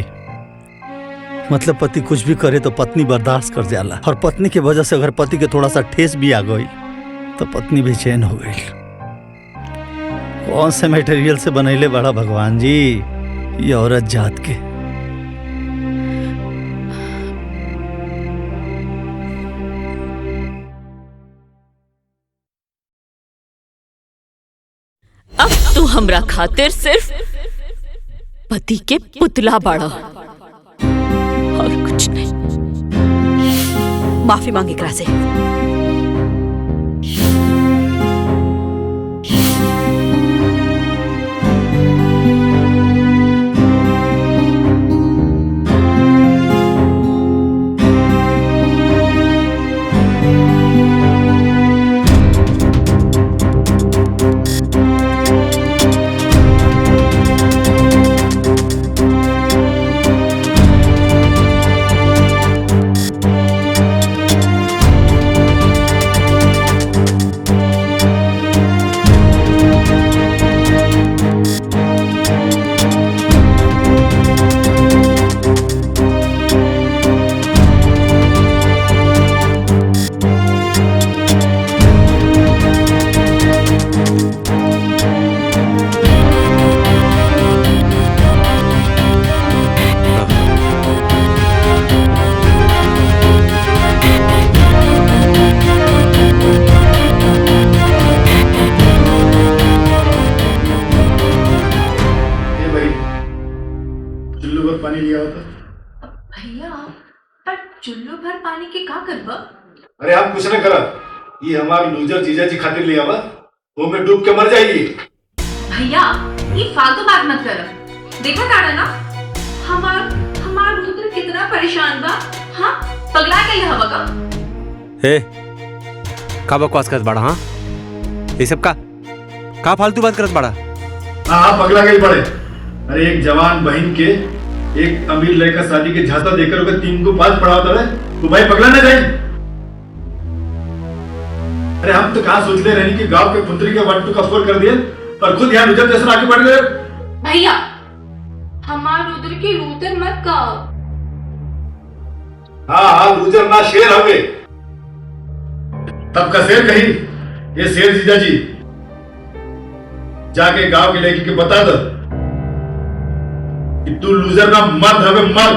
मतलब पति कुछ भी करे तो पत्नी बर्दाश्त कर जाला, और पत्नी की वजह से अगर पति के थोड़ा सा ठेस भी आ गई तो पत्नी बेचैन हो गई। कौन से मटेरियल से बनैले बड़ा भगवान जी ये औरत जात के। अब तू हमरा खातिर सिर्फ पति के पुतला बाड़ा और कुछ नहीं। माफी मांगे एकरा से। पानी लिया होता भैया, पर चुल्लू भर पानी के का करबा? अरे हम कुछ न करा, ये हमार लूजर जीजा जी खातिर लिया हुआ, वो में डूब के मर जाएगी। भैया ये फालतू बात मत कर। देखा ताड़ा ना हमार रुद्र कितना परेशान बा। हाँ पगला गई हवा का। हे का बकवास करत बाड़ा? हाँ ये सब का फालतू बात करत बाड़ा? हाँ पगला गई बड़े। अरे एक जवान बहन के एक अमीर लड़का शादी के झांसा देकर ओके 3 को 5 पढ़ाता है, तो भाई पगला ना जाए। अरे हम तो कहाँ सोचते रहे कि गांव के पुत्री के 1 2 का 4 कर दिए और खुद यहाँ रुद्र जैसा आगे बढ़ गए। भैया हमार रुद्र की लूतर मत कहो। हाँ रुद्र ना शेर हो गए, तब का शेर कही। ये शेर जीजा जी जाके गांव के लड़की के बता दो कि तू लूजर ना मर्द हवे, मर्द।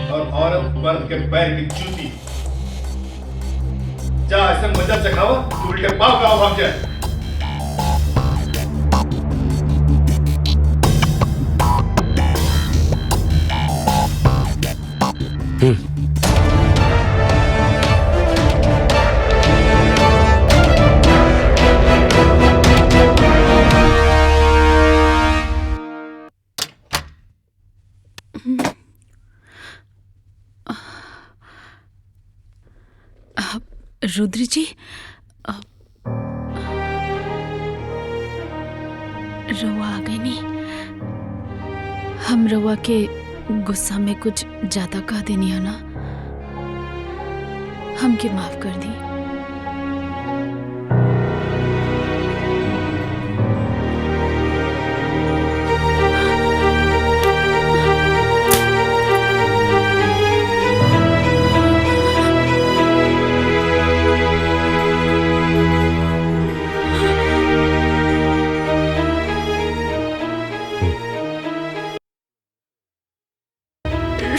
और औरत मर्द के पैर की जूती। जा ऐसे मजा चखाओ कि उल्टे पाव का भाग जाए। रुद्र जी, रवा आ गई नहीं। हम रवा के गुस्सा में कुछ ज्यादा कह देनी है ना, हमके माफ कर दी।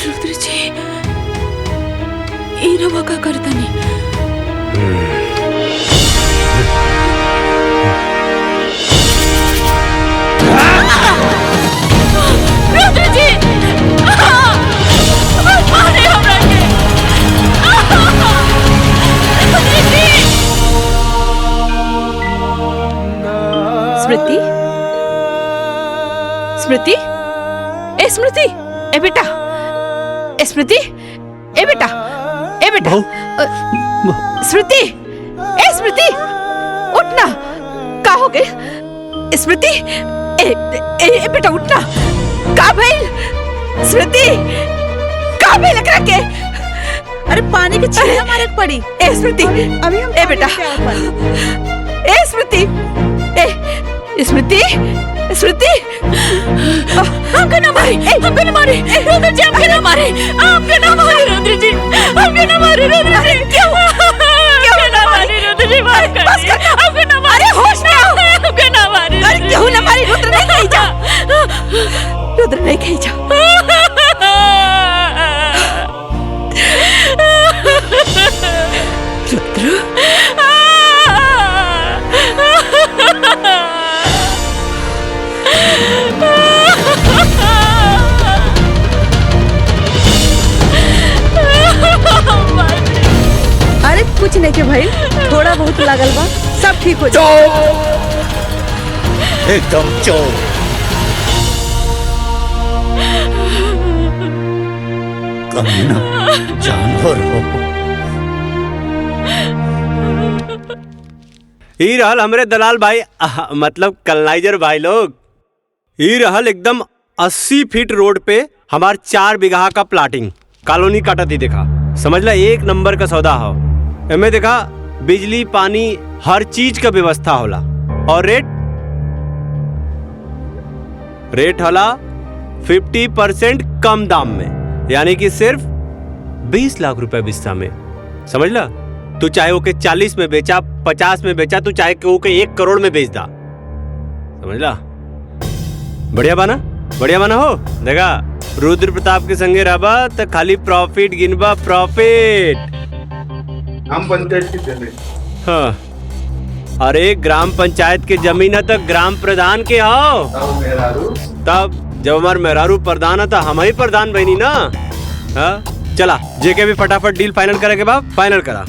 रुद्र जी, ई रवा का करता नहीं। रुद्र जी, मारे हमरा के। रुद्र जी। स्मृति, स्मृति, ए स्मृति, ए बेटा, ए स्मृति, ए बेटा, ए बेटा, स्मृति, ए स्मृति, उठना। का हो गए स्मृति? ए बेटा उठना। का भइल स्मृति? का भइल एकरा के? अरे पानी के छींटे मारे के पड़ी। ए स्मृति, अभी हम ए बेटा, ए स्मृति, ए स्मृति, स्मृति, हमको ना मारे, हमको ना मारे, रुद्र जी, हमको ना मारे, हमको ना मारे, रुद्र जी, हमको ना मारे, रुद्र जी, क्यों ना मारे, रुद्र जी, मार कर, हमको ना मारे, होश में आओ, हमको ना मारे, अरे क्यों ना मारी? रुद्र नहीं कही जा, रुद्र नहीं कही जा। अरे कुछ नहीं के भाई, थोड़ा बहुत लागल बा, सब ठीक हो जाए। एकदम चुप। कमीना जानवर हो। ई रहल हमरे दलाल भाई, मतलब कलनाइजर भाई लोग। ई रहल एकदम 80 फीट रोड पे हमार 4 बीघा का प्लाटिंग कॉलोनी काटा थी। देखा, समझ ला एक नंबर का सौदा हो। एमे देखा बिजली पानी हर चीज का व्यवस्था होला। और रेट होला 50% कम दाम में, यानी कि सिर्फ 20 लाख रुपए बिस्सा में। समझ ला, तू चाहे ओके 40 में बेचा, 50 में बेचा, तू चाहे ओके 1 करोड़ में बेच दा। समझ ला, बढ़िया बाना, बढ़िया बाना हो। देखा रुद्र प्रताप के संगे रहबा तो खाली प्रॉफिट गिनबा, प्रॉफिट। हम पंचायत की जमीन। हाँ, अरे ग्राम पंचायत के जमीन है तो ग्राम प्रधान के हो। तब जब हमार मेहरारू प्रधान है तो हम ही प्रधान बनी ना। हाँ, चला जेके भी फटाफट डील फाइनल करे के बाद फाइनल करा।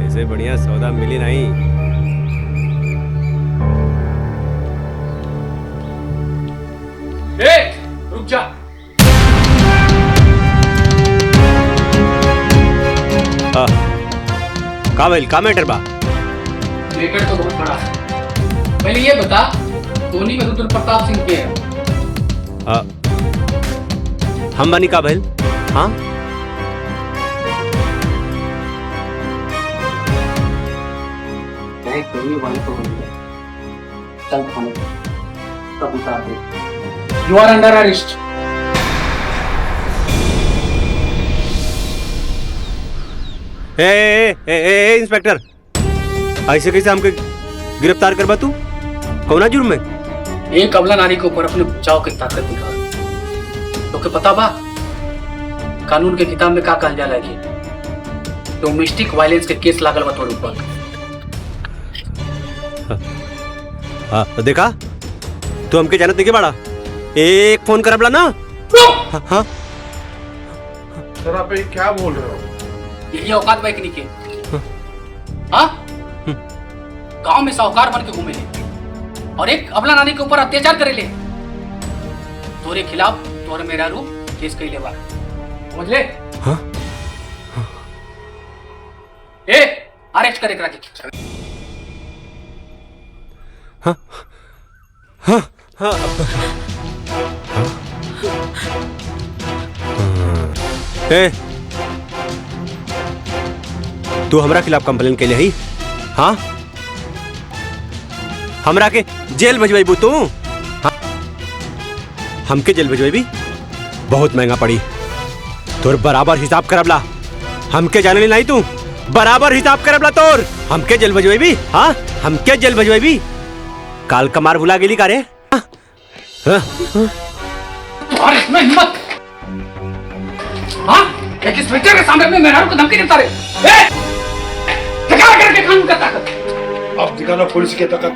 ऐसे बढ़िया सौदा मिली नहीं। रुक जा। का भइल, का मैटर बा? मैटर तो बहुत बड़ा है। पहले ये बता, धोनी में रुद्र प्रताप सिंह के है? हम बनी का भइल? हाँ, You are under arrest. Inspector, ऐसे कैसे हमके गिरफ्तार करबा तू? कौना जुर्म में? एक अबला नारी के ऊपर अपने बचाव की ताकत दिखा। तो के पता बा कानून के किताब में का कहल जाला है कि डोमेस्टिक वायलेंस के केस लागल बा तोर ऊपर। हाँ, देखा तू हमके जानत नहीं बाड़ा। एक फोन करबला ना। हाँ, सर आप ये क्या बोल रहे हो? यही औकात बैकनी के। हाँ, गांव में साहूकार बन के घूमे ले और एक अबला नानी के ऊपर अत्याचार करे ले। तोरे खिलाफ तोर मेरा रूप केस कैले बा। समझ ले। हाँ? ए, अरेस्ट करे करा के। हाँ हाँ हाँ ए, तू हमरा खिलाफ कंप्लेन के लिए ही? हाँ, हमरा के जेल भेजबू तू? हाँ? हमके जेल भेजबी बहुत महंगा पड़ी। तोर बराबर हिसाब करबला। हमके जाने नहीं तू बराबर हिसाब करबला तोर। हमके जेल भेजबी? हाँ, हमके जेल भेजबी? काल कमार भुला गेली का रे? और इसमें हिम्मत? हाँ, एक इंस्पेक्टर के सामने में मेहरारू को धमकी देता रे। ए, दिखा करके कानून का ताकत। अब दिखाना पुलिस की ताकत।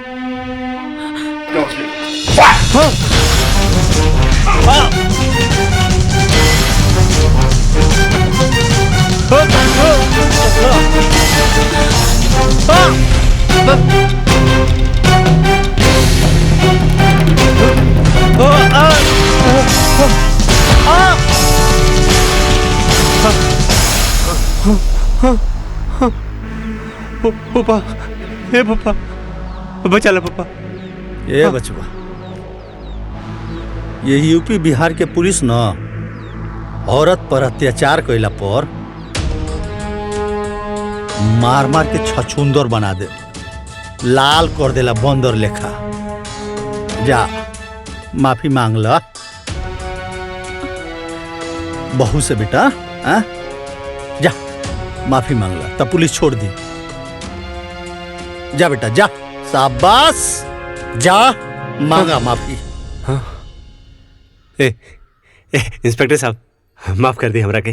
पापा, ए पापा, बचा ला पापा। ए बचवा, ये यूपी बिहार के पुलिस न औरत पर अत्याचार कैला पर मार मार के छछुंदर बना दे, लाल कर देला बंदर लेखा। जा माफी मांग ला बहू से बेटा। आ? जा माफी मांग ला तब पुलिस छोड़ दी। जा बेटा जा, शाबाश, जा मांगा माफी। हाँ? इंस्पेक्टर साहब, माफ कर दी हमरा के।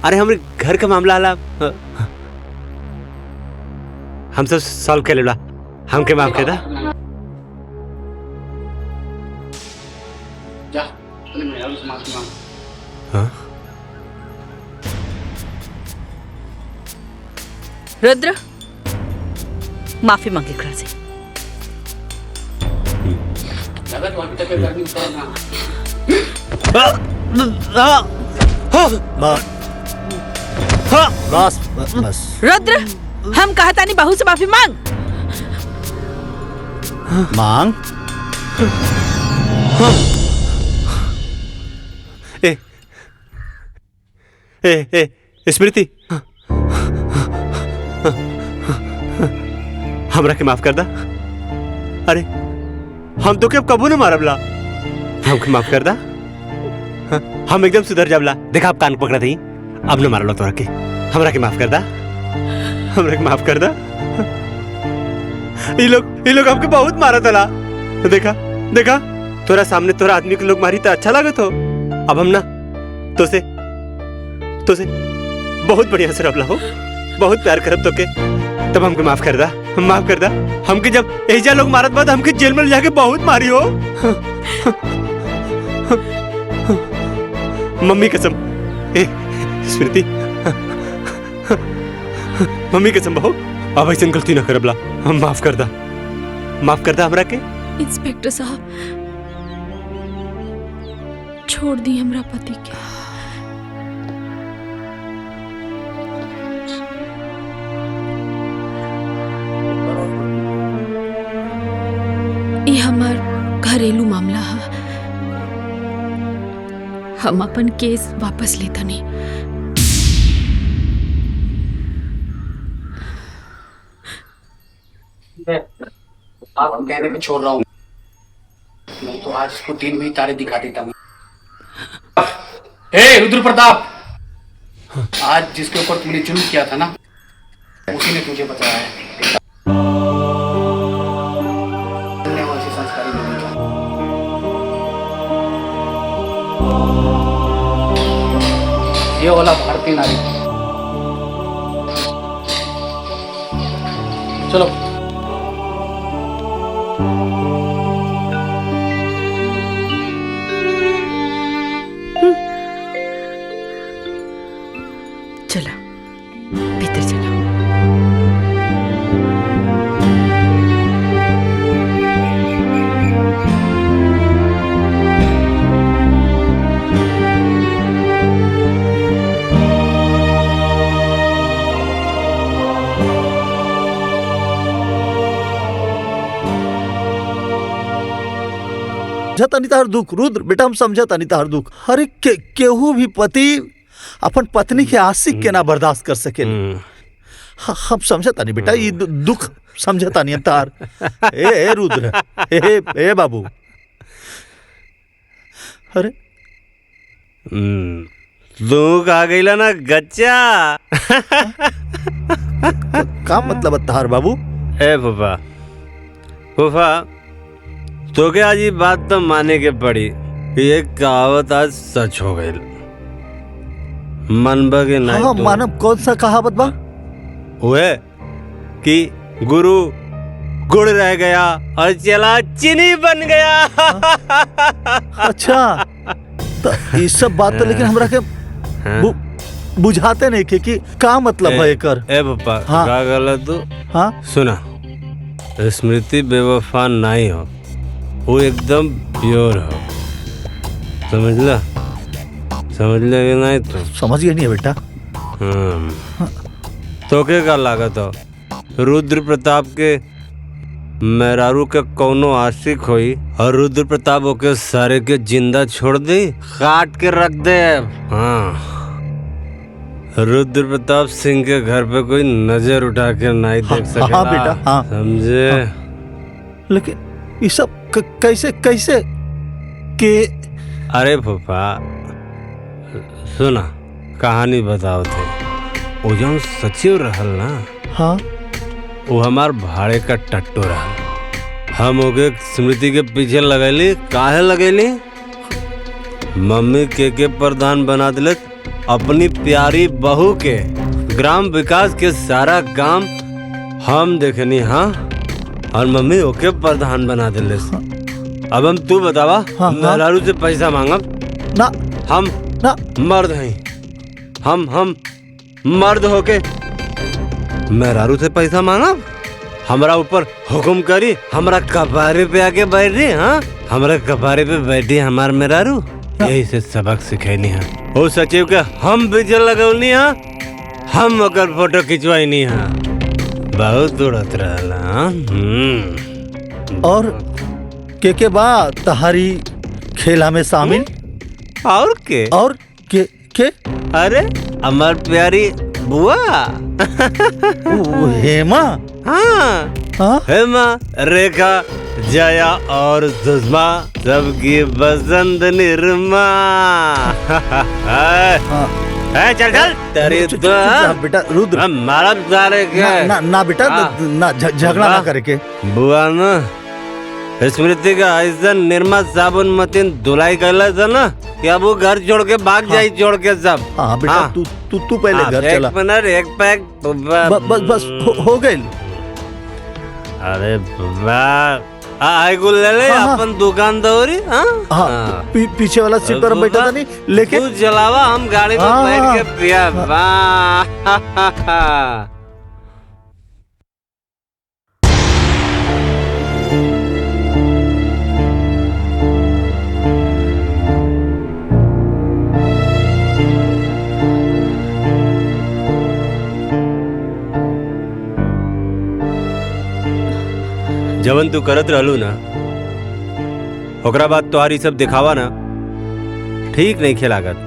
अरे हमरे घर का मामला आला, हम सब सॉल्व कर लेला। हमके माफ कर दा। जा, चल मेहरारू से माफी मांग। हाँ? रुद्र, माफी मांगे एकरा से। लगा तू अभी तक गर्मी उतर ना। बस बस। रुद्र, हम कहता नहीं बहू से माफी मांग। मांग। स्मृति, हमरा के माफ कर दा। अरे हम तो के अब कबू न मारबला। हमके माफ कर दा। हम एकदम सुधर जाबला। देखा आप कान पकड़ा थी, अब न मारलो तोरा के। हमरा के माफ कर दा। हमरा के माफ कर दा। ये लोग हमके बहुत मारा तला। देखा देखा, तोरा सामने तोरा आदमी के लोग मारी तो अच्छा लागत हो। अब हम ना तो से बहुत बढ़िया से रबला हो, बहुत प्यार करब तो के। तब हमके माफ कर दा, माफ कर दा। हमके जब एजा लोग मारत बाद हमके जेल में जाके बहुत मारी हो। मम्मी कसम, स्मृति, मम्मी कसम बहू, अब ऐसे गलती ना करबला। हम माफ कर दा हमरा के। इंस्पेक्टर साहब, छोड़ दी हमरा पति के। ये हमार घरेलू मामला है। हम अपन केस वापस लेता नहीं। आप कहने पे छोड़ रहा हूँ, नहीं तो आज इसको दिन में तारे दिखा देता हूँ। ए रुद्र प्रताप, आज जिसके ऊपर तूने जुल्म किया था ना, उसी ने तुझे बताया है। संस्कारी नहीं था। ये वाला भारतीय नारी। चलो चला भीतर चला। समझता नहीं तार दुख रुद्र बेटा, हम समझता नहीं तार दुख। अरे केहू भी पति अपन पत्नी के आशिक के ना बर्दाश्त कर सके। हम समझता नहीं बेटा, ये दुख समझता नहीं तार। ए रुद्र, ए बाबू, अरे दुख आ गईला ना गच्चा। का मतलब तार बाबू? ए फूफा, फूफा तो क्या आज ये बात तो माने के पड़ी, ये कहावत आज सच हो गई। मनबा के नहीं? हाँ मानव, कौन सा कहावत बा? हुए कि गुरु गुड़ रह गया और चला चीनी बन गया। अच्छा, तो ये सब बात तो लेकिन हमरा के बुझाते नहीं कि का मतलब है कर। ए पापा, हाँ। का गलत तू? हाँ सुना, स्मृति बेवफा नहीं हो, वो एकदम प्योर हो। समझला? समझ ले कि नहीं? तो समझ गया नहीं है बेटा। तो क्या लागत हो रुद्र प्रताप के मेहरारू के कौनो आशिक होई और रुद्र प्रताप ओके सारे के जिंदा छोड़ दे, काट के रख दे। हाँ, रुद्र प्रताप सिंह के घर पे कोई नजर उठा के नहीं देख सकेला। हाँ बेटा, हाँ समझे? लेकिन ये सब कैसे कैसे के? अरे फूफा सुना, कहानी बताओ थे। वो जो सचिव रहल ना, हाँ, वो हमार भाड़े का टट्टू रहल। हम ओके स्मृति के पीछे लगैली। काहे लगैली? मम्मी के प्रधान बना दिले अपनी प्यारी बहू के। ग्राम विकास के सारा काम हम देखनी। हाँ, और मम्मी ओके प्रधान बना दिले। अब हम तू बतावा, मेहरारू से पैसा मांगब ना? हम ना मर्द हैं, हम मर्द होके मेहरारू से पैसा मांगब? हमरा ऊपर हुक्म करी, हमरा कपारे पे आके बैठ रही। हाँ, हमरा कपारे पे बैठी हमार मेहरारू। यही से सबक सिखैनी है। ओ सचिव के हम बिजल लगौनी। हाँ, हम ओकर फोटो खिंचवाई। हाँ, बहुत उड़त रहला। और के बाद तहारी खेला में शामिल? और के? अरे हमार प्यारी बुआ हेमा। हाँ, हेमा, रेखा, जया और सुषमा, सबकी बसंत निर्मा। चल तेरी तो बेटा रुद्र, हमारा सारे के ना बेटा, ना झगड़ा ना करके। बुआ ना स्मृति का ऐसा निर्मा साबुन मतीन धुलाई कैला था ना कि अब वो घर छोड़ के भाग जाई, छोड़ के सब। हाँ बेटा, तू पहले घर चला। एक मिनट, एक पैक बस हो गई। अरे ले ले अपन दुकान दौरी। हाँ, पीछे वाला सीट पर बैठा था नहीं, लेकिन तू चलावा, हम गाड़ी में बैठ के पिया। जवन तू करत रहलू ना, ओकरा बाद तुम्हारी सब दिखावा ना ठीक नहीं खेलागत।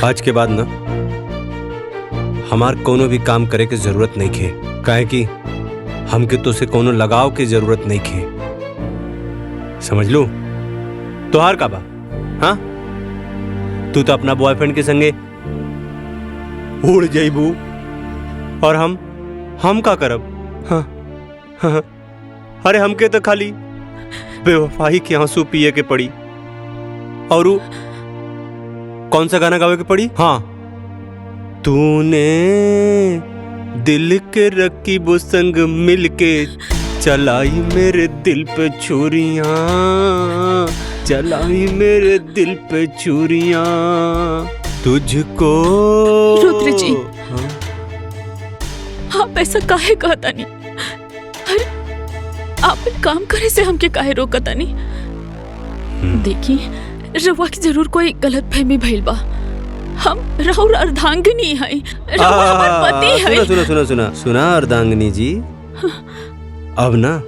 आज के बाद ना हमार कोनो भी काम करे के जरूरत नहीं खे, काहे कि हमके तो से कोनो लगाव के जरूरत नहीं खे। समझ लू? तोहार का बा? हाँ, तू तो अपना बॉयफ्रेंड के संगे उड़ जाइबू और हम का करब? हाँ, हाँ, अरे हमके तो खाली बेवफाई के आंसू पिए के पड़ी। और कौन सा गाना गावे के पड़ी? हाँ, तूने दिल के रकीबों संग मिलके चलाई मेरे दिल पे छुरियां, चलाई मेरे दिल पे छुरियां, तुझको। रुद्र जी, आप ऐसा काहे कहता नहीं? अरे आप एक काम करे से हमके काहे रोकता नहीं? देखिए, रवा की जरूर कोई गलत फहमी भइल बा। हम राहुल अर्धांगिनी है, राहुल हमार पति है। सुना सुना सुना सुना अर्धांगिनी जी, अब ना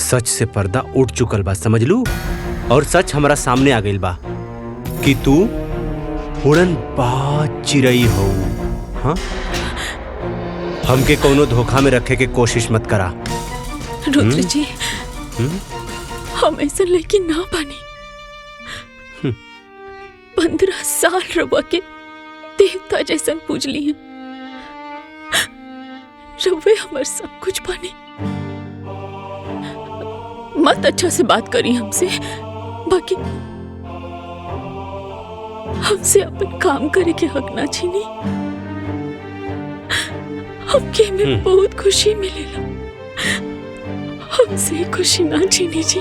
सच से पर्दा उठ चुकल बा, समझ लू। और सच हमारा सामने आ गइल बा कि तू उड़न बाज चिड़ई हो। हाँ, हमके कोनो धोखा में रखे के कोशिश मत करा। रुद्र जी, हम ऐसा लेकिन ना बनी। 15 साल रवा के देवता जैसन पूज ली हैं। रवे हमार सब कुछ बनी। मत अच्छा से बात करी हमसे, बाकी हमसे अपन काम करे के हक ना छीनी। हमके में बहुत खुशी मिलेला, हमसे खुशी ना छीनी जी,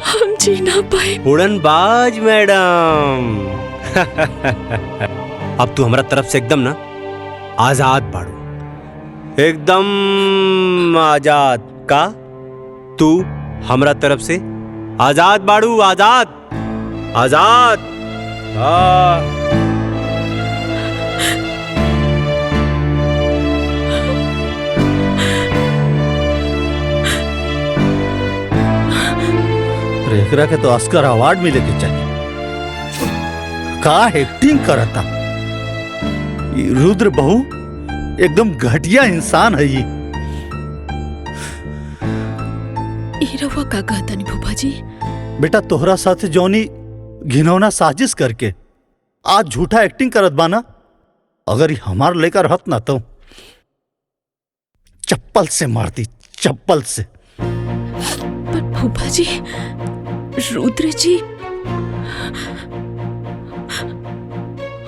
हम जी ना पाए। उड़नबाज मैडम, अब तू हमारा तरफ से एकदम ना आजाद बाड़ू, एकदम आजाद का। तू हमरा तरफ से आजाद बाड़ू, आजाद आजाद। एकरा के तो ऑस्कर अवार्ड मिले के चाहिए। का एक्टिंग करता ये रुद्र बहू, एकदम घटिया इंसान है ये। रवा का कहता नहीं भूपा जी? बेटा तोहरा साथ जौनी घिनौना साजिश करके आज झूठा एक्टिंग करत बाना, अगर ये हमार लेकर रहत ना तो चप्पल से मारती, चप्पल से। पर भूपा जी, रुद्र जी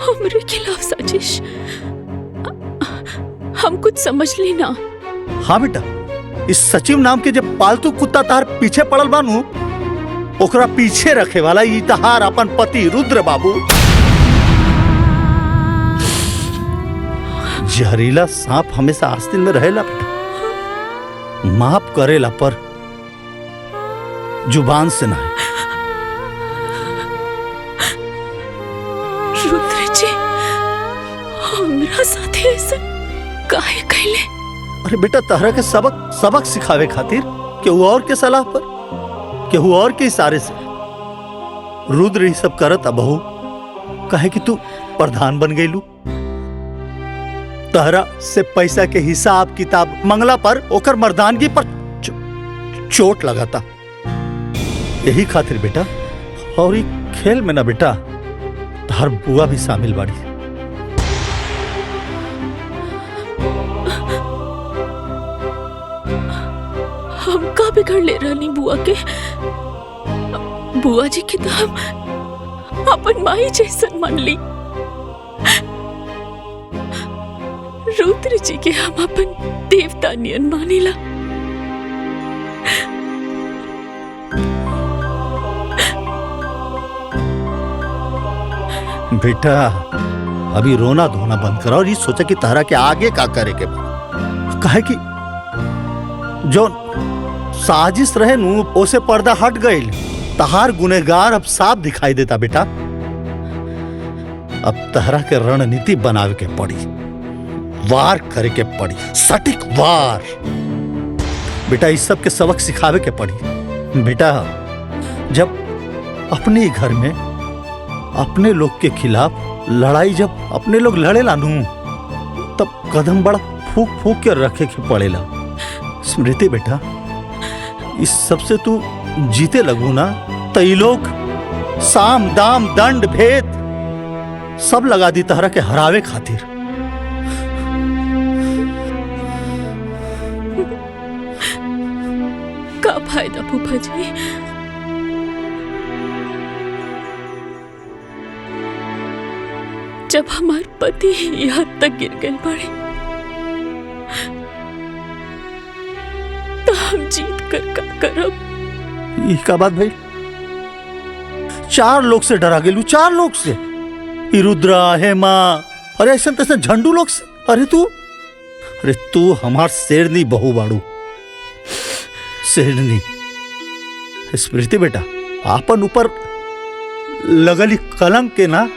हमरे खिलाफ साजिश, हम कुछ समझ ली ना। हाँ बेटा, इस सचिव नाम के जब पालतू कुत्ता तार पीछे पड़ल बानू, ओकरा पीछे रखे वाला ई तहार अपन पति रुद्र बाबू। जहरीला सांप हमेशा आस्तीन में रहेला बेटा, माफ करेला पर जुबान से ना। रुद्र जी, हमरा साथे ऐसा काहे कहले? अरे बेटा तहरा के सबक सिखावे खातिर केहू और के सलाह पर, केहू और के इशारे से रुद्र ही सब करता बहू। काहे कि तू प्रधान बन गईलू, तहरा से पैसा के हिसाब किताब मंगला पर ओकर मर्दानगी पर चोट लगाता। यही खातिर बेटा, और ये खेल में ना बेटा तहर बुआ भी शामिल बाड़ी। हम का बिगड़ ले रहनी बुआ के? बुआ जी के तो हम अपन माई जैसन मान ली। रुद्र जी के हम अपन देवता नियन मानिला। बेटा अभी रोना धोना बंद करा और ये सोचा कि तारा के आगे का करे के बा। काहे कि जो साजिश रहे नू ओसे पर्दा हट गईल। तहार गुनेगार अब साफ दिखाई देता बेटा। अब तहरा के रणनीति बनावे के पड़ी, वार करे के पड़ी, सटीक वार। बेटा इस सब के सबक सिखावे के पड़ी। बेटा जब अपने ही घर में अपने लोग के खिलाफ लड़ाई जब अपने लोग लड़े लानू, तब कदम बड़ा फूक फूक के रखे के पड़ेला। स्मृति बेटा, इस सबसे तू जीते लगू ना तो ये लोग साम दाम दंड भेद सब लगा दी तहरा के हरावे खातिर। का फायदा फूफा जी? जब हमार पति यहाँ तक गिर गए पड़े तो हम जीत कर का करब? ये का बात भाई? 4 लोग से डरा गेलू, 4 लोग से। रुद्रा, हेमा, अरे ऐसा तैसे झंडू लोग से। अरे तू हमार शेरनी बहू बाड़ू, शेरनी। स्मृति बेटा, आपन ऊपर लगली कलंक के ना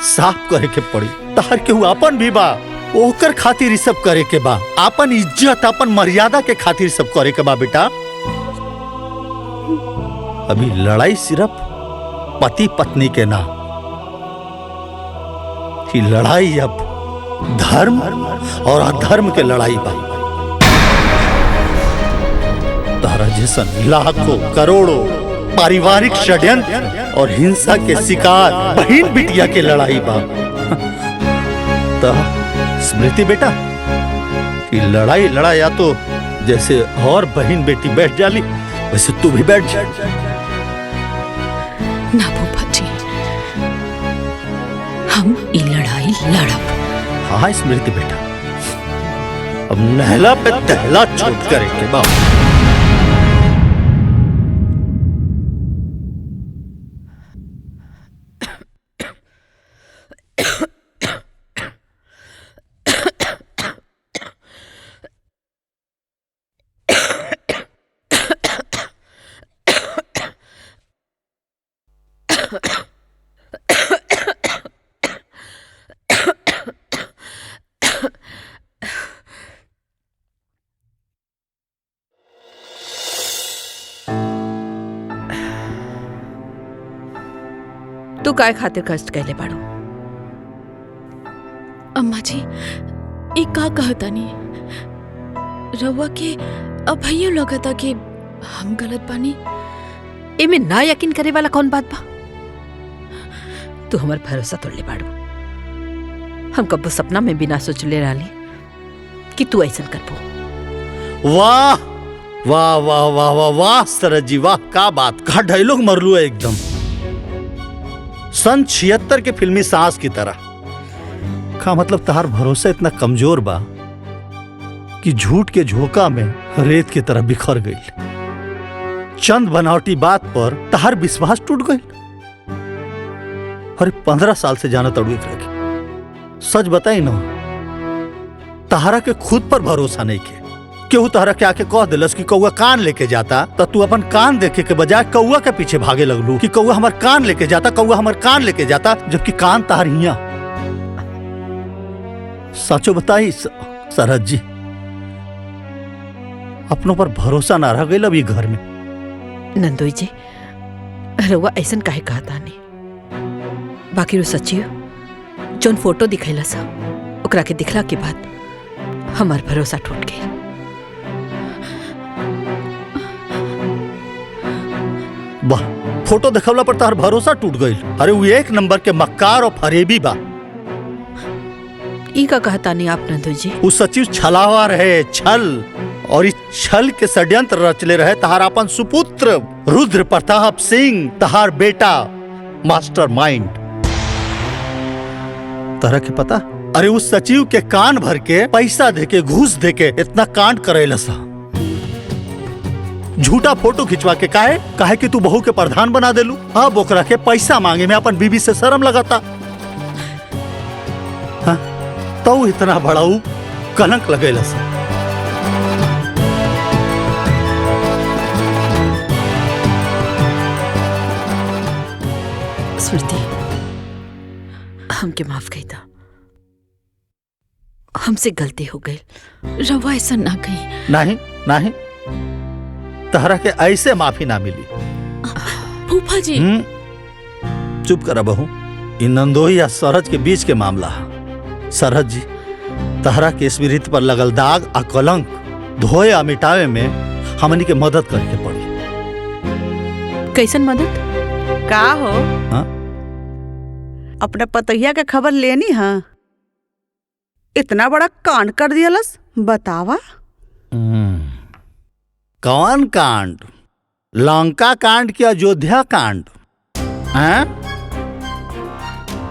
साफ करे के पड़ी। तहर केहू अपन भी बा, ओकर खातिर ई सब करे के बा। अपन इज्जत अपन मर्यादा के खातिर सब करे के बा बेटा। अभी लड़ाई सिर्फ पति पत्नी के ना, ये लड़ाई अब धर्म और अधर्म के लड़ाई बा। तारा जैसन लाखों करोड़ों पारिवारिक षड्यंत्र और हिंसा के शिकार बहन बिटिया के लड़ाई बा। तो स्मृति बेटा, ये लड़ाई लड़ाया तो जैसे और बहन बेटी बैठ जाली वैसे तू भी बैठ जा। ना फूफा जी, हम ये लड़ाई लड़ब। हाँ स्मृति बेटा, अब नहला पे तहला छोट करे के बा। तू काय खातिर कष्ट कैले बाड़ू? अम्मा जी, ई का कहता नहीं रउआ के अब भैया लगता कि हम गलत बानी। एमे ना यकीन करे वाला कौन बात बा? तू हमार भरोसा तोड़ले बाड़ू। हम कब्बो सपना में भी ना सोचले रहली कि तू ऐसा करबो। वाह वाह वाह वाह वाह वाह सरज जी, वाह का बात, का डायलॉग मरलू है एकदम सन 76 के फिल्मी सांस की तरह। का मतलब तहार भरोसा इतना कमजोर बा कि झूठ के झोंका में रेत की तरह बिखर गई। चंद बनावटी बात पर तहार विश्वास टूट गई। अरे 15 साल से जाना तड़ू रखे। सच बताई ना, तहारा के खुद पर भरोसा नहीं के। केहू तहरा के आके कह दिलस कि कौआ कान लेके जाता, तो तू अपन कान देखे के बजाय कौआ के पीछे भागे लगलू कि कौआ हमार कान लेके जाता, कौआ हमार कान लेके जाता, जबकि कान तहार हिया। सचो बताई सरहद जी, अपनों पर भरोसा ना रह गई अभी घर में। नंदोई जी, रउआ ऐसन काहे कहता नहीं? बाकी रो सच्ची जोन फोटो दिखैला सा, ओकरा के दिखला के बाद हमार भरोसा टूट गई। वाह, फोटो देखवला पर तार भरोसा टूट गई। अरे वो एक नंबर के मक्कार और फरेबी बा। ई का कहता नहीं आप नंदोई जी? वो सचिव छलावा रहे, छल, और इस छल के षड्यंत्र रचले रहे तहार अपन सुपुत्र रुद्र प्रताप सिंह, तहार बेटा मास्टर माइंड। तरह के पता? अरे उस सचिव के कान भर के पैसा देके, घूस देके इतना कांड करेला सा। झूठा फोटो खिंचवा के काहे कि तू बहू के प्रधान बना देलू। अब ओकरा के पैसा मांगे में अपन बीबी से शर्म लगाता। हाँ? तो इतना बड़ाऊ कलंक लगेला सा। स्मृति, हमके माफ कही था, हमसे गलती हो गई। रवा ऐसा ना कही। नहीं नहीं, तहरा के ऐसे माफी ना मिली। फूफा जी, चुप करा बहू। इन नंदोई या सरहज के बीच के मामला है। सरहज जी, तहरा के स्मृति पर लगल दाग आ कलंक धोए आ मिटावे में हमनी के मदद करके पड़ी। कैसन मदद? का हो? हाँ? अपना पतैया के खबर लेनी है? इतना बड़ा कांड कर दियलस, बतावा। कौन कांड? लंका कांड की अयोध्या कांड? हैं?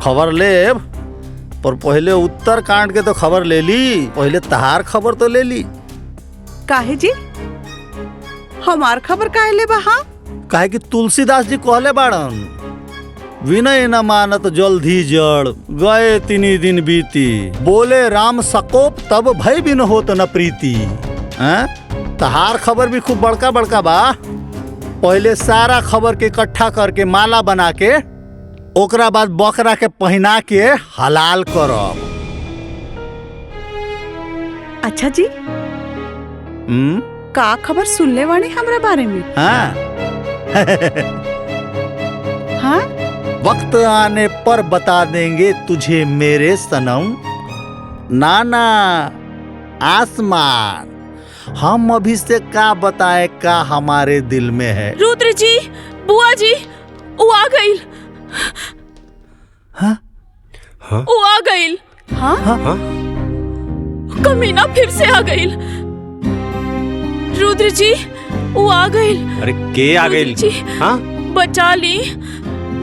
खबर ले, पर पहले उत्तर कांड के तो खबर ले ली। पहले तहार खबर तो ले ली। काहे जी? हमार खबर काहे ले बा? हाँ, काहे कि तुलसीदास जी कहले बाड़न, विनय न मानत जल्दी जड़, गए तिनी दिन बीती, बोले राम सकोप तब भय बिन होत न प्रीति। हैं? तहार खबर भी खूब बड़का बड़का बा। पहले सारा खबर के इकट्ठा करके माला बना के ओकरा बाद बकरा के पहना के हलाल करब। अच्छा जी, का खबर सुनले वाणी हमरा बारे में? हाँ हाँ, वक्त आने पर बता देंगे तुझे मेरे सनम। नाना आसमान, हम अभी से का बताए का हमारे दिल में है। रुद्र जी, बुआ जी, वो आ गई। हाँ? हाँ? वो आ गई। हाँ? हाँ? कमीना फिर से आ गई। रुद्र जी, वो आ गई। अरे के आ गई? रुद्र जी, हाँ? बचा ली।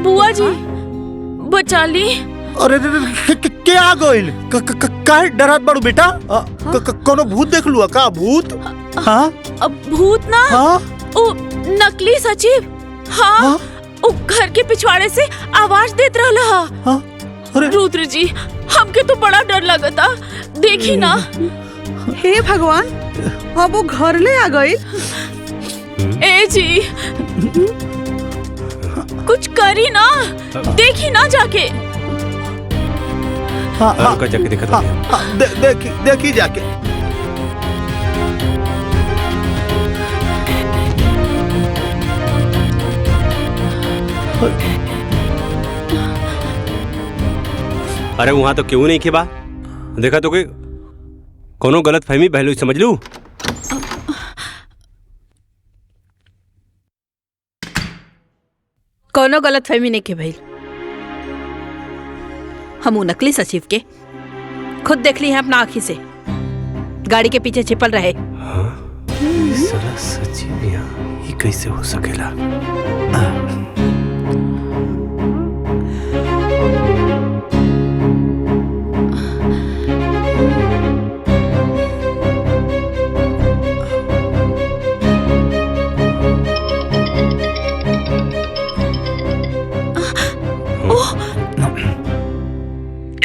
बुआ जी, बचा ली। अरे क्या आ गइल? काहे डरत बाड़ू बेटा? कोनो भूत देख लुआ का? भूत? हाँ? अब भूत ना, हाँ? वो नकली सचिव। हाँ, हाँ? वो घर के पिछवाड़े से आवाज देत रहला। हाँ? अरे रुद्र जी, हमके तो बड़ा डर लगता। देखी ना। हे भगवान, अब वो घर ले आ गई। ए जी, कुछ करी ना, देखी ना जाके। हाँ, हाँ, रुको जाके देखा हाँ, हाँ, देखी जाके। अरे वहां तो क्यों नहीं खेबा? देखा तो कोई कोनो गलत फहमी पहलू समझ लू। कोनो गलत फहमी नहीं के भाई। हम नकली सचिव के खुद देख ली हैं अपना आँखी से, गाड़ी के पीछे छिपल रहे। हाँ? साला सचिव यहाँ ये कैसे हो सकेला?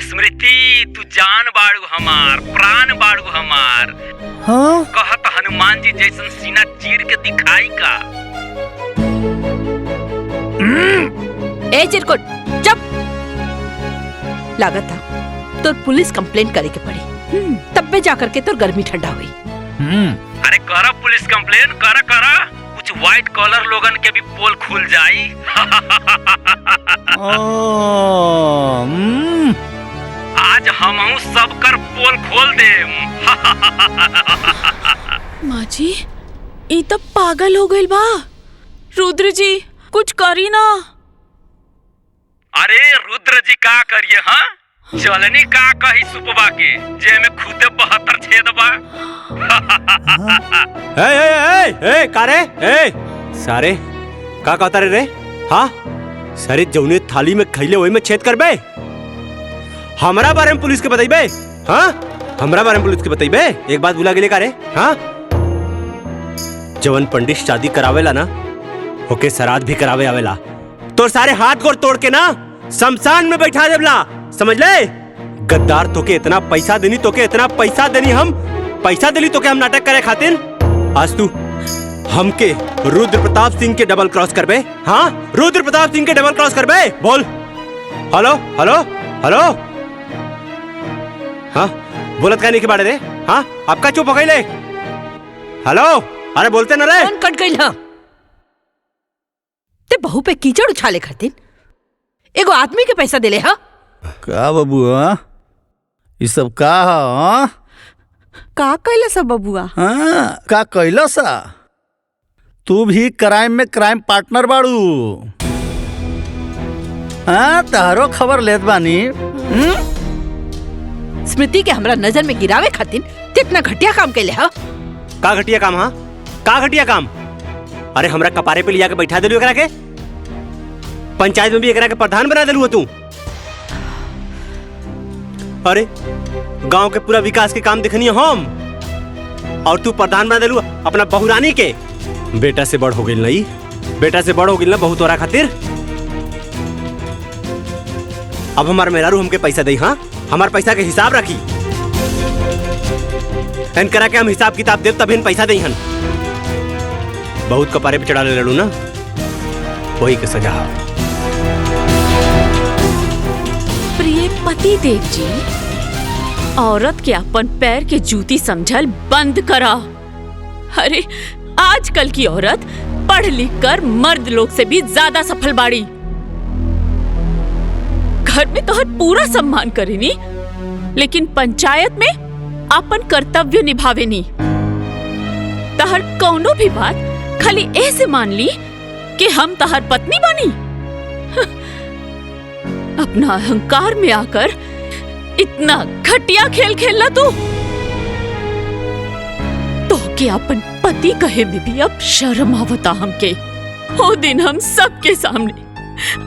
स्मृति, तू जान बाड़ू हमार, प्राण बाड़ू हमार। हाँ? कहत हनुमान जी जैसन सीना चीर के दिखाई का। ए चिरकुट, चुप। लागत था तो पुलिस कंप्लेंट करे के पड़ी, तब पे जाकर के तो गर्मी ठंडा हुई। अरे करा पुलिस कंप्लेन, करा करा, कुछ व्हाइट कॉलर लोगन के भी पोल खुल जाई। आज हमहू सब कर पोल खोल देम। माँ जी, ई तो पागल हो गई बा। रुद्र जी, कुछ करी ना। अरे रुद्र जी का करिए? हाँ, चलनी का कही सुपवा के जे में खुदे 72 छेद बा। ए कारे ए सारे का कहता रे? हाँ, सारे जौने थाली में खैले वही में छेद करबे। हमरा बारे में पुलिस के बताइबे? हाँ, हमरा बारे में पुलिस के बताइबे? एक बात भुला गेले का रे? हाँ, जवन पंडित शादी करावेला ना, ओके श्राद्ध भी करावे आवेला। तो सारे हाथ गोड़ तोड़ के ना शमशान में बैठा देवला, समझ ले? गद्दार तोके इतना पैसा देनी, तोके इतना पैसा देनी, हम पैसा देली तोके हम नाटक करे खातिर। आज तू हमके रुद्र प्रताप सिंह के डबल क्रॉस करबे? हाँ, रुद्र प्रताप सिंह के डबल क्रॉस करबे? बोल। Hello hello hello. हाँ, बोलत का नहीं के बारे रे? हाँ, आपका चुप हो गई ले। हेलो, अरे बोलते ना रे। कौन कट गई? हाँ, ते बहू पे कीचड़ उछाले खातिर एगो आदमी के पैसा देले। हाँ, का बबुआ ये सब का? हाँ, का कैला सब बबुआ? हाँ, का कैला सा? तू भी क्राइम में क्राइम पार्टनर बाड़ू। हाँ, तारो खबर लेत बानी। स्मृति के हमरा नजर में गिरावे खातिर कितना घटिया काम कैले। हाँ, का घटिया काम? हाँ, का घटिया काम? अरे हमरा कपारे पे लिया के बैठा देलू एकरा के, पंचायत में भी एकरा के प्रधान बना देलू तू। अरे गांव के पूरा विकास के काम देखनी हम, और तू प्रधान बना देलू अपना बहुरानी के। बेटा से बड़ हो गई नहीं, बेटा से बड़ हो गई ना बहू तोरा खातिर। अब हमार मेहरारू हमके पैसा दे। हाँ, हमार पैसा के हिसाब रखी, इन करा के हम हिसाब किताब देव तब इन पैसा दे। हन बहुत कपारे पे चढ़ा ले लड़ू ना, वही के सजा। पति देव जी, औरत के अपन पैर के जूती समझल बंद करा। अरे आजकल की औरत पढ़ लिख कर मर्द लोग से भी ज्यादा सफल बाड़ी। घर में तो हर पूरा सम्मान करेनी, लेकिन पंचायत में अपन कर्तव्य निभावेनी। तहर कौनो भी बात खाली ऐसे मान ली कि हम तहर पत्नी बनी। अपना अहंकार में आकर इतना घटिया खेल खेलना तू तो कि अपन पति कहे में भी अब शर्म आवता हमके। वो दिन हम सबके सामने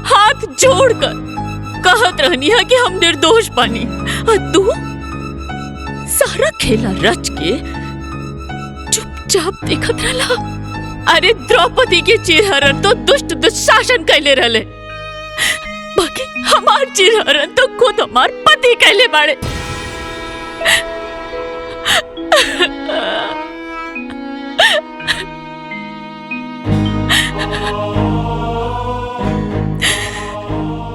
हाथ जोड़कर कहत रहनी है कि हम निर्दोष बनी, और तू सारा खेला रच के चुपचाप देखत रहला। अरे द्रौपदी के चिरहरण तो दुष्ट दुशासन कैले रहले, बाकी हमार चिरहरण तो खुद हमार पति कैले बाड़े।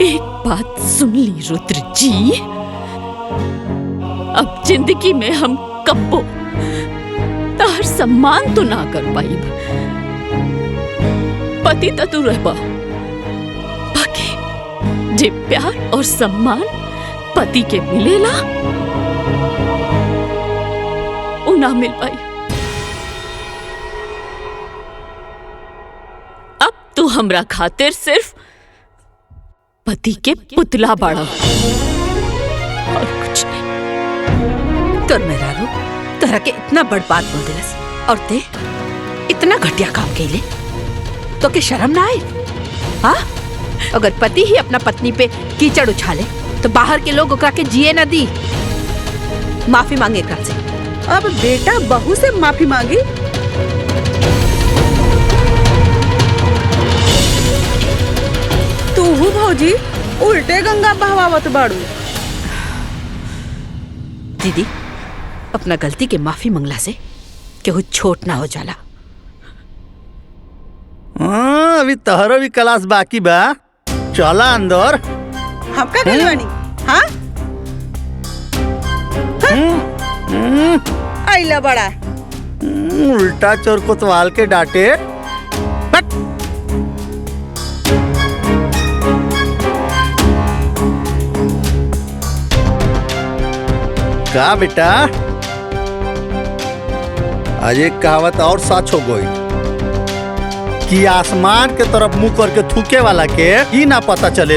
एक बात सुन ली रुद्र जी, अब जिंदगी में हम कब्बो तार सम्मान तो ना कर पाई। पति तो तू रहबा, बाकी जे प्यार और सम्मान पति के मिलेला वो ना मिल पाई। अब तू हमरा खातिर सिर्फ पति के पुतला बाड़ा और कुछ नहीं। तोर मेहरारू तोहरा के इतना बड़ बात बोल दिलस और ते इतना घटिया काम कैले तो के शर्म ना आए? हाँ, अगर पति ही अपना पत्नी पे कीचड़ उछाले तो बाहर के लोग ओकरा के जिए न दी। माफी मांगे एकरा से। अब बेटा बहू से माफी मांगी? तू भौजी उल्टे गंगा बहवावत बाड़ू। दीदी, अपना गलती के माफी मंगला से केहू छोट ना हो जाला। हाँ, अभी तहरो भी क्लास बाकी बा, चला अंदर। हम का कहले बानी? हाँ, आइला बड़ा उल्टा चोर कोतवाल के डांटे। हट। का बेटा, आज एक कहावत और सच हो गई कि आसमान के तरफ मुंह करके थूके वाला के ही ना पता चले